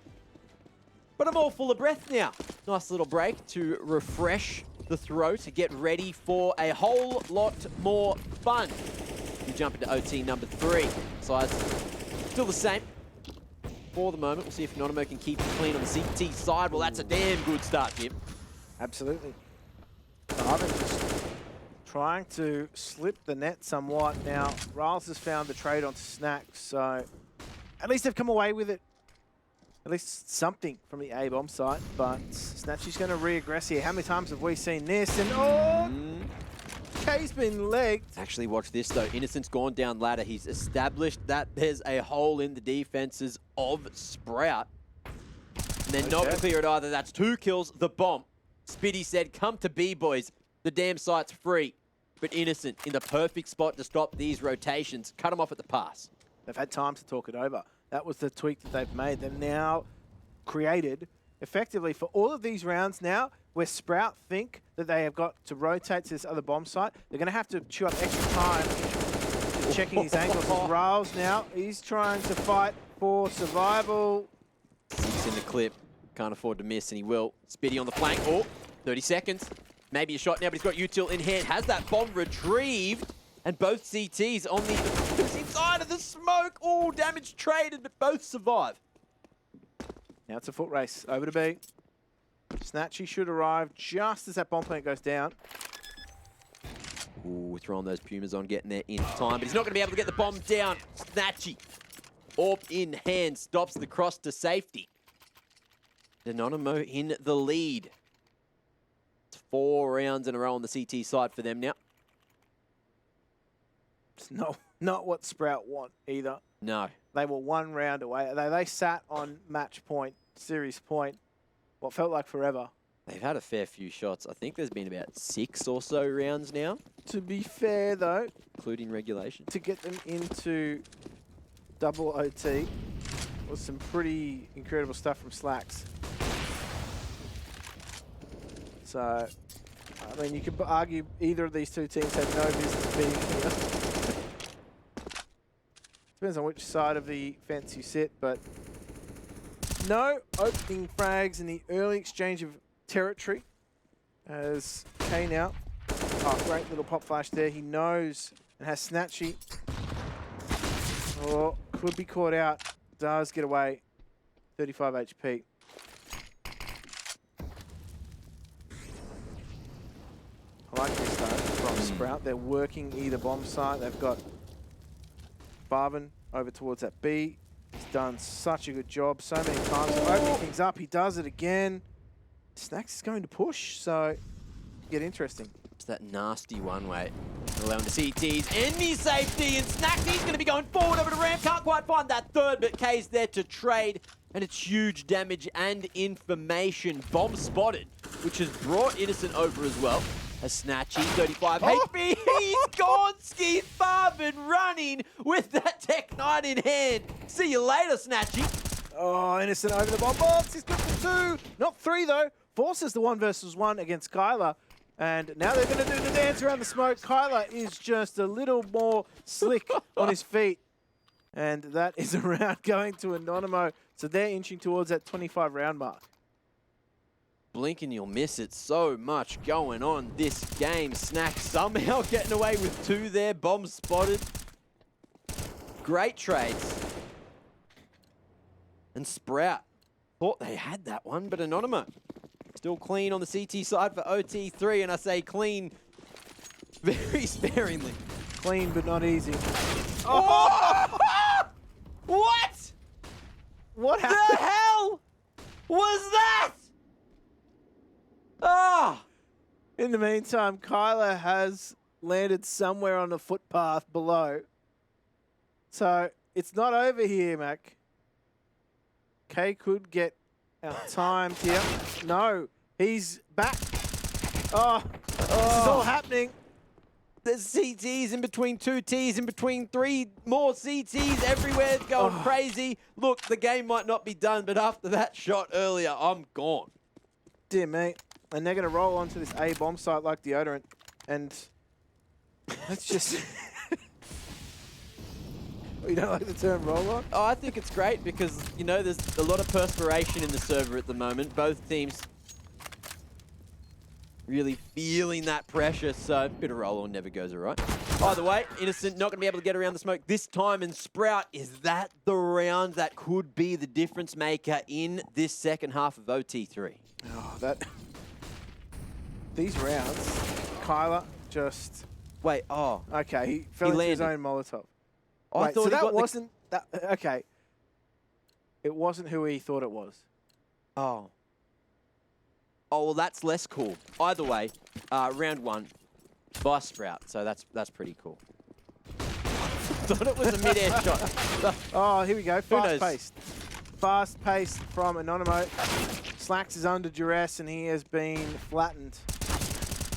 Speaker 1: But I'm all full of breath now. Nice little break to refresh the throat, to get ready for a whole lot more fun. We jump into OT number 3. Size still the same for the moment. We'll see if Anonymo can keep it clean on the CT side. Well, that's a damn good start, Jim.
Speaker 2: Absolutely. Barvin just trying to slip the net somewhat. Now, Riles has found the trade onto Snack, so at least they've come away with it. At least something from the A-bomb site, but Snatchy's going to re-aggress here. How many times have we seen this? And oh, K's been legged.
Speaker 1: Actually, watch this though. Innocent's gone down ladder. He's established that there's a hole in the defenses of Sprout. And they're not clear it either. That's 2 kills. The bomb. Spitty said, come to B, boys. The damn site's free. But Innocent in the perfect spot to stop these rotations. Cut him off at the pass.
Speaker 2: They've had time to talk it over. That was the tweak that they've made. They've now created, effectively, for all of these rounds now, where Sprout think that they have got to rotate to this other bomb site, they're going to have to chew up extra time checking his angles. Riles now, he's trying to fight for survival.
Speaker 1: 6 in the clip. Can't afford to miss, and he will. Spitty on the flank. Oh, 30 seconds. Maybe a shot now, but he's got util in hand. Has that bomb retrieved. And both CTs on the opposing side of the smoke. Oh, damage traded, but both survive.
Speaker 2: Now it's a foot race. Over to B. Snatchy should arrive just as that bomb plant goes down.
Speaker 1: Ooh, throwing those Pumas on, getting there in time. But he's not going to be able to get the bomb down. Snatchy, orb in hand, stops the cross to safety. Anonymo in the lead. It's 4 rounds in a row on the CT side for them now.
Speaker 2: It's not what Sprout want either.
Speaker 1: No.
Speaker 2: They were 1 round away. They sat on match point, series point, what felt like forever.
Speaker 1: They've had a fair few shots. I think there's been about 6 or so rounds now.
Speaker 2: To be fair, though,
Speaker 1: including regulation,
Speaker 2: to get them into double OT was some pretty incredible stuff from Slacks. So, I mean, you could argue either of these two teams had no business being here. Depends on which side of the fence you sit, but no opening frags in the early exchange of territory as K now. Oh, great little pop flash there. He knows and has Snatchy. Oh, could be caught out. Does get away. 35 HP. I like this though from Sprout. They're working either bomb site. They've got Barvin over towards that B. He's done such a good job so many times. Opening things up, he does it again. Snacks is going to push, so get interesting.
Speaker 1: It's that nasty one-way. Allowing the CTs any safety, and Snacksy's going to be going forward over the ramp. Can't quite find that third, but K's there to trade, and it's huge damage and information. Bomb spotted, which has brought Innocent over as well. A Snatchy, 35 HP. He's gone, Ski Farben running with that Tech 9 in hand. See you later, Snatchy.
Speaker 2: Oh, Innocent over the bomb box. He's good for 2. Not 3, though. Forces the 1 versus 1 against Kyler. And now they're going to do the dance around the smoke. Kyler is just a little more slick on his feet. And that is a round going to Anonymo. So they're inching towards that 25 round mark.
Speaker 1: Blink and you'll miss it. So much going on this game. Snack somehow getting away with 2 there. Bomb spotted. Great trades. And Sprout thought they had that one, but Anonymo still clean on the CT side for OT3. And I say clean very sparingly.
Speaker 2: Clean, but not easy.
Speaker 1: Oh! What?
Speaker 2: What happened?
Speaker 1: The hell was that? Ah!
Speaker 2: In the meantime, Kyler has landed somewhere on the footpath below. So it's not over here, Mac. K could get out-timed here. No, he's back. Oh, this is all happening.
Speaker 1: There's CTs in between 2 Ts, in between 3 more CTs everywhere going crazy. Look, the game might not be done, but after that shot earlier, I'm gone.
Speaker 2: Dear me. And they're going to roll onto this A bomb site like deodorant. And let's just... You don't like the term roll on?
Speaker 1: Oh, I think it's great because, you know, there's a lot of perspiration in the server at the moment. Both teams really feeling that pressure, so a bit of roll on never goes all right. By the way, Innocent not going to be able to get around the smoke this time, and Sprout, is that the round that could be the difference maker in this second half of OT3?
Speaker 2: Oh, that... These rounds, Kyler just...
Speaker 1: Wait, oh.
Speaker 2: Okay, he fell into his own Molotov.
Speaker 1: I
Speaker 2: Wait,
Speaker 1: thought
Speaker 2: so
Speaker 1: he
Speaker 2: that
Speaker 1: got
Speaker 2: wasn't... That, okay. It wasn't who he thought it was.
Speaker 1: Oh. Oh, well, that's less cool. Either way, round 1 by Sprout, so that's pretty cool. Thought it was a mid-air shot.
Speaker 2: Oh, here we go.
Speaker 1: Who knows?
Speaker 2: Fast-paced. Fast-paced from Anonymo. Slacks is under duress and he has been flattened.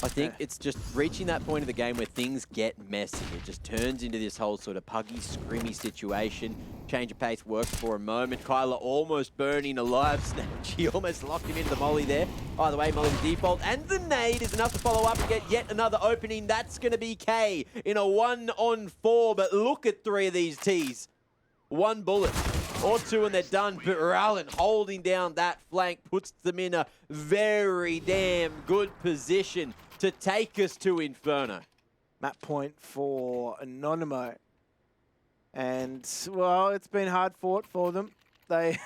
Speaker 1: I think it's just reaching that point of the game where things get messy. It just turns into this whole sort of puggy, scrimmy situation. Change of pace works for a moment. Kyler almost burning alive. Snatchy almost locked him into the molly there. Either way, molly the default. And the nade is enough to follow up and get yet another opening. That's going to be K in a 1-on-4. But look at 3 of these Ts. 1 bullet or 2 and they're done. But Rallen holding down that flank puts them in a very damn good position to take us to Inferno.
Speaker 2: Map point for Anonymo. And, well, it's been hard fought for them. They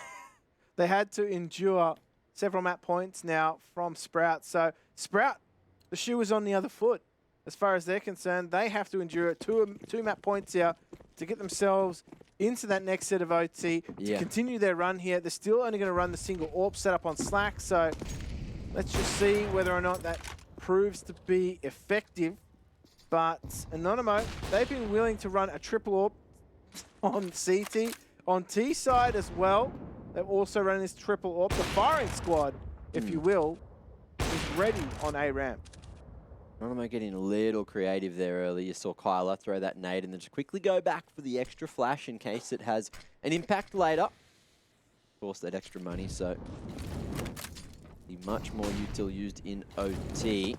Speaker 2: had to endure several map points now from Sprout. So, Sprout, the shoe is on the other foot. As far as they're concerned, they have to endure two map points here to get themselves into that next set of OT, to continue their run here. They're still only going to run the single AWP setup on Slack, so let's just see whether or not that proves to be effective. But Anonymo, they've been willing to run a triple AWP on CT. On T side as well, they've also run this triple AWP. The firing squad, if you will, is ready on A ramp.
Speaker 1: Anonymo getting a little creative there early. You saw Kyler throw that nade and then just quickly go back for the extra flash in case it has an impact later. Of course, that extra money, so be much more util used in OT.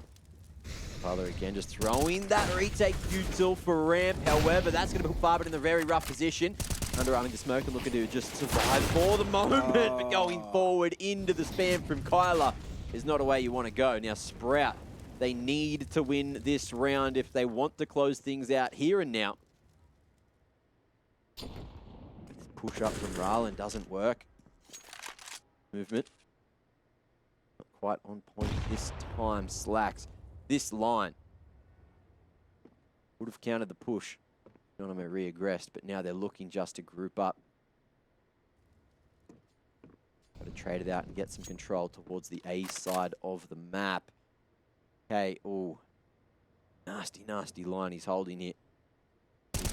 Speaker 1: Kyler again just throwing that retake util for ramp. However, that's going to put Farbert in a very rough position. Underarming the smoke and looking to just survive for the moment, but going forward into the spam from Kyler is not a way you want to go. Now, Sprout, they need to win this round if they want to close things out here and now. This push up from Rallen doesn't work. Movement. Not quite on point this time. Slacks. This line would have countered the push. Anonymo re-aggressed, but now they're looking just to group up. Got to trade it out and get some control towards the A side of the map. Okay, oh, nasty, nasty line he's holding it.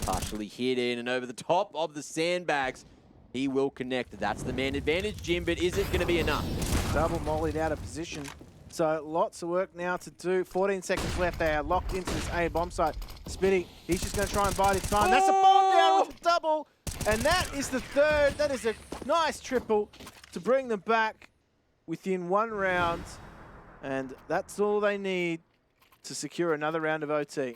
Speaker 1: Partially hit in and over the top of the sandbags. He will connect. That's the man advantage, Jim, but is it going to be enough?
Speaker 2: Double mollied out of position. So lots of work now to do. 14 seconds left. They are locked into this A bomb site. Spitty, he's just going to try and bide his time. That's a bomb down with a double. And that is the third. That is a nice triple to bring them back within 1 round. And that's all they need to secure another round of OT.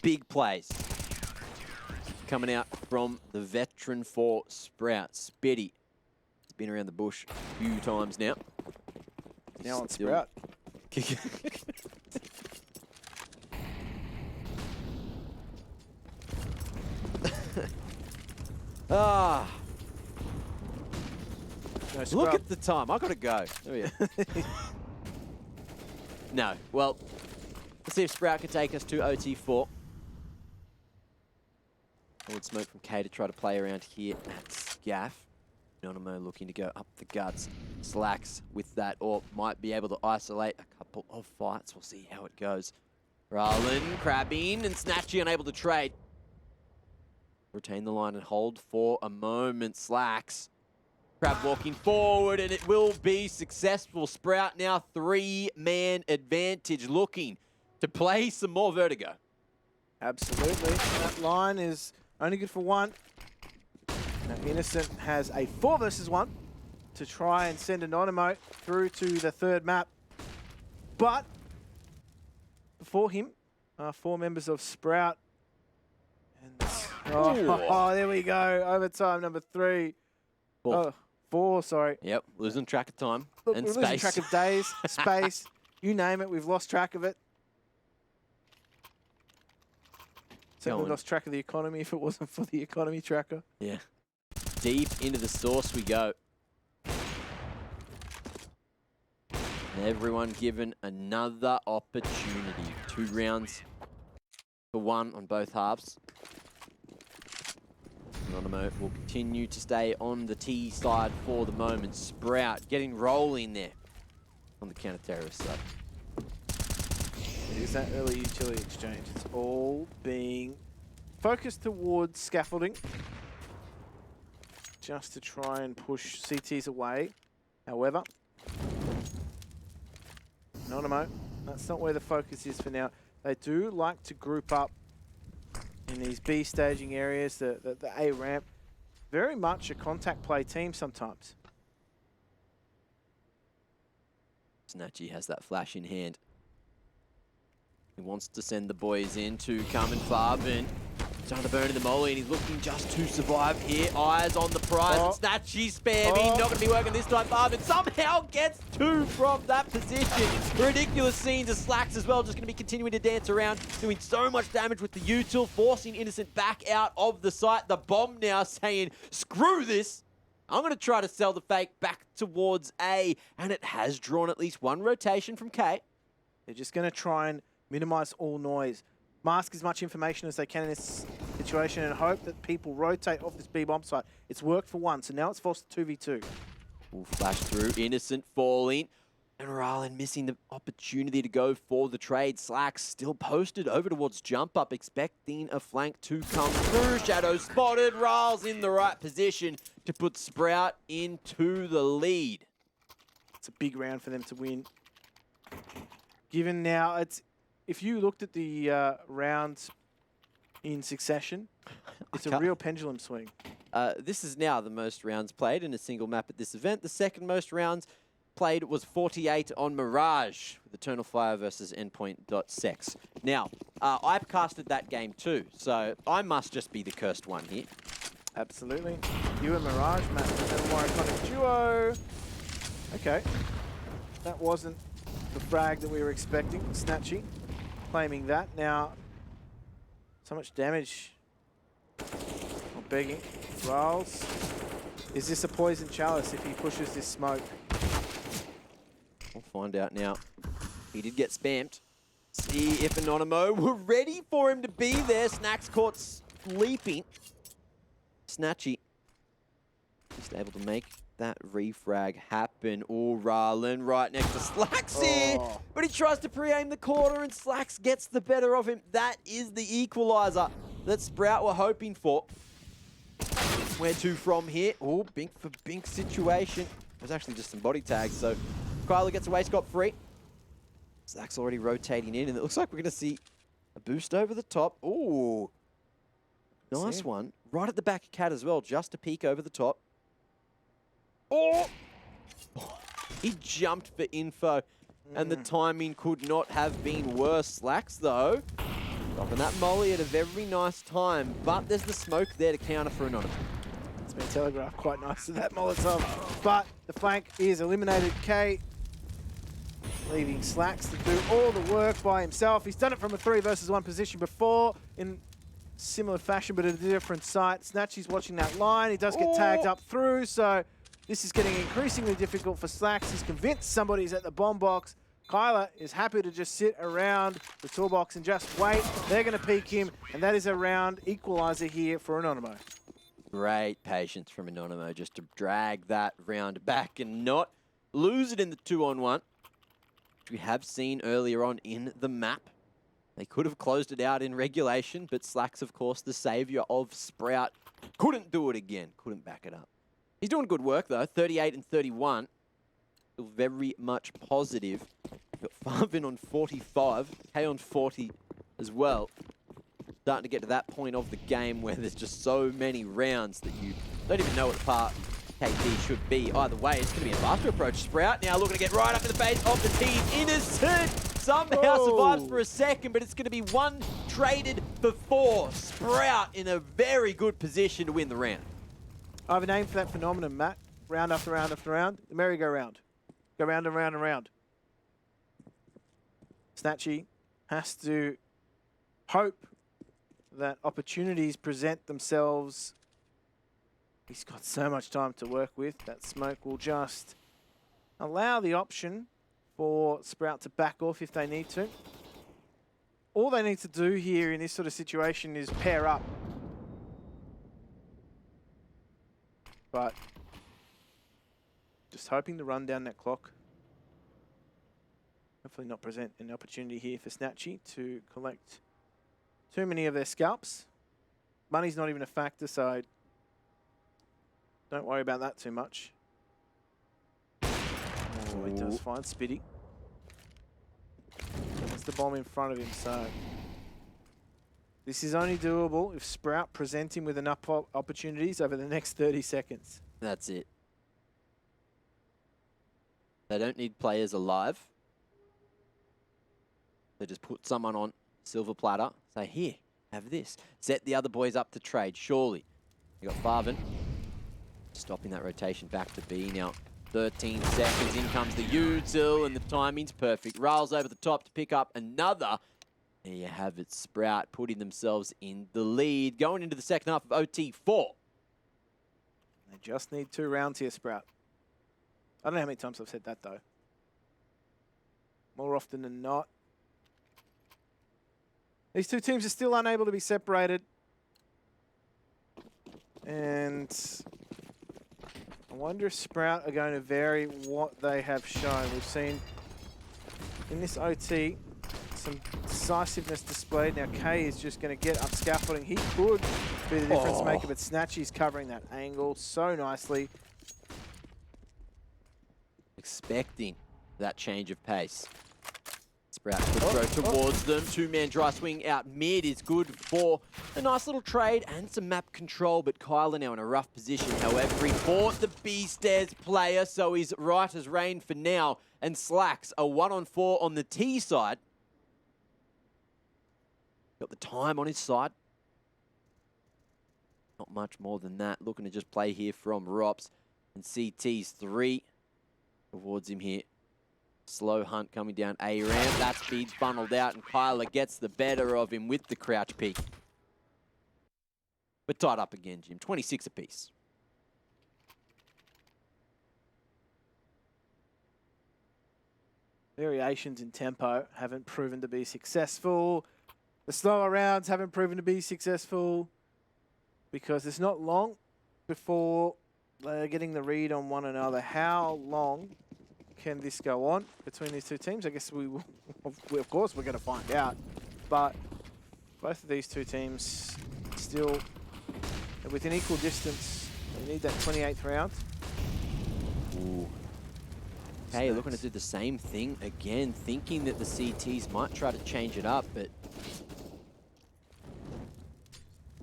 Speaker 1: Big plays coming out from the veteran for Sprout. Spitty. He's been around the bush a few times now.
Speaker 2: Now on Sprout.
Speaker 1: Ah.
Speaker 2: No
Speaker 1: Look at the time. I gotta go. Oh yeah. No. Well, let's see if Sprout can take us to OT4. I would smoke from K to try to play around here at Scaff. Anonymo looking to go up the guts. Slacks with that AWP might be able to isolate a couple of fights. We'll see how it goes. Rallen crabbing and Snatchy unable to trade. Retain the line and hold for a moment. Slacks Crab walking forward, and it will be successful. Sprout now 3-man advantage, looking to play some more Vertigo.
Speaker 2: Absolutely. That line is only good for one. Now, Innocent has a 4 versus 1 to try and send Anonymo through to the third map. But before him are 4 members of Sprout. And oh, there we go. Overtime number 3.
Speaker 1: Four.
Speaker 2: 4, sorry.
Speaker 1: Yep, losing track of time
Speaker 2: Look,
Speaker 1: and
Speaker 2: we're
Speaker 1: space.
Speaker 2: losing track of days, space, you name it. We've lost track of it. Certainly lost track of the economy if it wasn't for the economy tracker.
Speaker 1: Yeah. Deep into the source we go. And everyone given another opportunity. 2 rounds for 1 on both halves. Anonymo will continue to stay on the T side for the moment. Sprout getting rolling there on the counter-terrorist side.
Speaker 2: It is that early utility exchange. It's all being focused towards scaffolding, just to try and push CTs away. However, Anonymo, that's not where the focus is for now. They do like to group up in these B staging areas, the A ramp. Very much a contact play team sometimes.
Speaker 1: Snatchy has that flash in hand. He wants to send the boys in to Carmen Farben. Trying to burn in the molly, and he's looking just to survive here. Eyes on the prize, and Snatchy spamming. Not going to be working this time. Farben somehow gets 2 from that position. Ridiculous scenes of Slacks as well, just going to be continuing to dance around, doing so much damage with the util, forcing Innocent back out of the site. The bomb now saying, screw this. I'm going to try to sell the fake back towards A, and it has drawn at least 1 rotation from K.
Speaker 2: They're just going to try and minimize all noise. Mask as much information as they can in this situation and hope that people rotate off this B bomb site. It's worked for 1, so now it's forced to 2v2.
Speaker 1: Will flash through, Innocent falling, and Rallen missing the opportunity to go for the trade. Slacks still posted over towards jump up, expecting a flank to come through. Shadow spotted, Ral's in the right position to put Sprout into the lead.
Speaker 2: It's a big round for them to win. Given now, if you looked at the rounds in succession, it's a real pendulum swing.
Speaker 1: This is now the most rounds played in a single map at this event. The second most rounds played was 48 on Mirage with Eternal Fire versus Endpoint.sex. Now, I casted that game too, so I must just be the cursed one here.
Speaker 2: Absolutely. You and Mirage, Matt, and more iconic duo. Okay. That wasn't the frag that we were expecting. Snatchy claiming that. Now, so much damage. I'm begging. Rolls. Is this a poison chalice if he pushes this smoke?
Speaker 1: We'll find out now. He did get spammed. See if Anonymo were ready for him to be there. Snacks caught sleeping. Snatchy just able to make that refrag happen. Oh, Rallen right next to Slacks here. But he tries to pre-aim the corner and Slacks gets the better of him. That is the equalizer that Sprout were hoping for. Where to from here? Oh, bink for bink situation. There's actually just some body tags, so Kyler gets away scot-free. Slacks already rotating in, and it looks like we're going to see a boost over the top. Oh, nice one. Right at the back of Cat as well, just a peek over the top. Oh! He jumped for info, and the timing could not have been worse. Slacks, though, dropping that molly at a very nice time, but there's the smoke there to counter for Anonymous.
Speaker 2: It's been telegraphed quite nice to that Molotov, but the flank is eliminated. K leaving Slacks to do all the work by himself. He's done it from a 3 versus 1 position before in similar fashion, but at a different site. Snatchy's watching that line. He does get tagged up through, so this is getting increasingly difficult for Slacks. He's convinced somebody's at the bomb box. Kyler is happy to just sit around the toolbox and just wait. They're going to peek him, and that is a round equalizer here for Anonymo.
Speaker 1: Great patience from Anonymo just to drag that round back and not lose it in the 2-on-1, which we have seen earlier on in the map. They could have closed it out in regulation, but Slacks, of course, the savior of Sprout, couldn't do it again, couldn't back it up. He's doing good work, though. 38 and 31. Still very much positive. Got Farvin on 45. K on 40 as well. Starting to get to that point of the game where there's just so many rounds that you don't even know what the part KD should be. Either way, it's going to be a faster approach. Sprout now looking to get right up in the face of the team. Innocent somehow survives for a second, but it's going to be one traded for 4. Sprout in a very good position to win the round.
Speaker 2: I have a name for that phenomenon, Matt. Round after round after round. The merry-go-round. Go round and round and round. Snatchy has to hope that opportunities present themselves. He's got so much time to work with. That smoke will just allow the option for Sprout to back off if they need to. All they need to do here in this sort of situation is pair up. But just hoping to run down that clock. Hopefully not present an opportunity here for Snatchy to collect too many of their scalps. Money's not even a factor, so don't worry about that too much. Oh, he does find Spitty. That's the bomb in front of him, so this is only doable if Sprout present him with enough opportunities over the next 30 seconds.
Speaker 1: That's it. They don't need players alive. They just put someone on silver platter. Say, here, have this. Set the other boys up to trade, surely. You got Farvin stopping that rotation back to B now. 13 seconds, in comes the util, and the timing's perfect. Rails over the top to pick up another. There you have it, Sprout putting themselves in the lead. Going into the second half of OT4.
Speaker 2: They just need 2 rounds here, Sprout. I don't know how many times I've said that, though. More often than not. These two teams are still unable to be separated. And I wonder if Sprout are going to vary what they have shown. We've seen in this OT some decisiveness displayed. Now K is just going to get up scaffolding. He could be the difference maker, but Snatchy's covering that angle so nicely.
Speaker 1: Expecting that change of pace. Sprout could throw towards them. 2-man dry swing out mid is good for a nice little trade and some map control, but Kyler now in a rough position. However, he fought the B-stairs player, so he's right as rain for now, and slacks a 1-on-4 on the T side. Got the time on his side. Not much more than that. Looking to just play here from Rops, and CT's 3 towards him here. Slow hunt coming down A ramp. That speed's funneled out, and Kyler gets the better of him with the crouch peek. But tied up again, Jim. 26 apiece.
Speaker 2: Variations in tempo haven't proven to be successful. The slower rounds haven't proven to be successful because it's not long before they're getting the read on one another. How long can this go on between these two teams? I guess we will, of course we're going to find out, but both of these two teams still within equal distance. They need that 28th round.
Speaker 1: Ooh. Hey, looking to do the same thing again, thinking that the CTs might try to change it up, but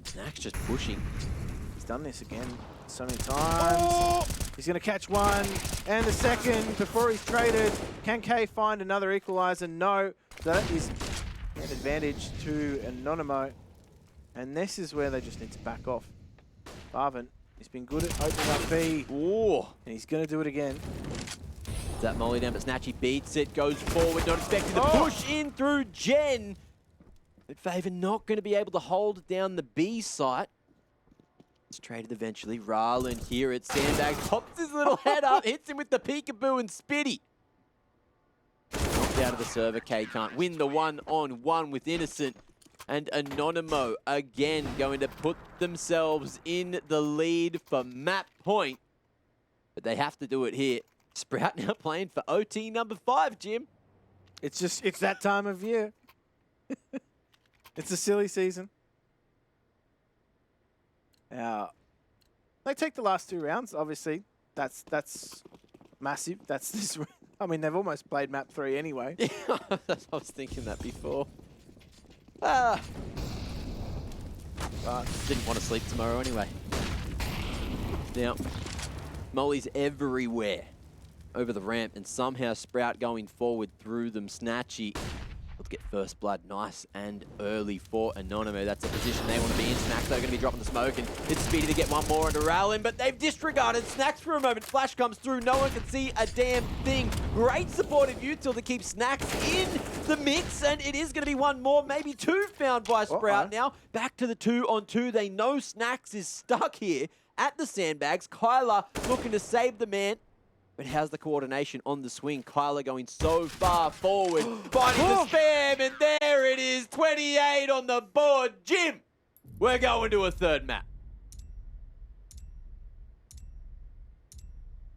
Speaker 1: Snack's just pushing.
Speaker 2: He's done this again so many times. He's going to catch one and the second before he's traded. Can K find another equalizer? No. That is an advantage to Anonymo. And this is where they just need to back off. Farvin, he's been good at opening up B.
Speaker 1: Ooh.
Speaker 2: And he's going to do it again.
Speaker 1: That molly down, but Snatchy beats it, goes forward, not expecting the push in through Gen. But Favor not going to be able to hold down the B site. It's traded eventually. Rarland here at Sandbag pops his little head up, hits him with the peekaboo and Spitty. Knocked out of the server. K can't win the 1-on-1 with Innocent. And Anonymo again going to put themselves in the lead for map point. But they have to do it here. Sprout now playing for OT number 5, Jim.
Speaker 2: It's that time of year. It's a silly season. Now, They take the last 2 rounds, obviously. That's massive. That's this. I mean, they've almost played map 3 anyway.
Speaker 1: I was thinking that before. But didn't want to sleep tomorrow anyway. Now, Molly's everywhere over the ramp, and somehow Sprout going forward through them. Snatchy. Let's get first blood nice and early for Anonymo. That's a position they want to be in. Snacks, they're going to be dropping the smoke, and it's Speedy to get one more into Rowlin, but they've disregarded Snacks for a moment. Flash comes through. No one can see a damn thing. Great supportive util to keep Snacks in the mix, and it is going to be one more, maybe 2 found by Sprout now. Back to the 2-on-2. They know Snacks is stuck here at the sandbags. Kyler looking to save the man. But how's the coordination on the swing? Kyler going so far forward, finding the spam, and there it is, 28 on the board. Jim, we're going to a third map.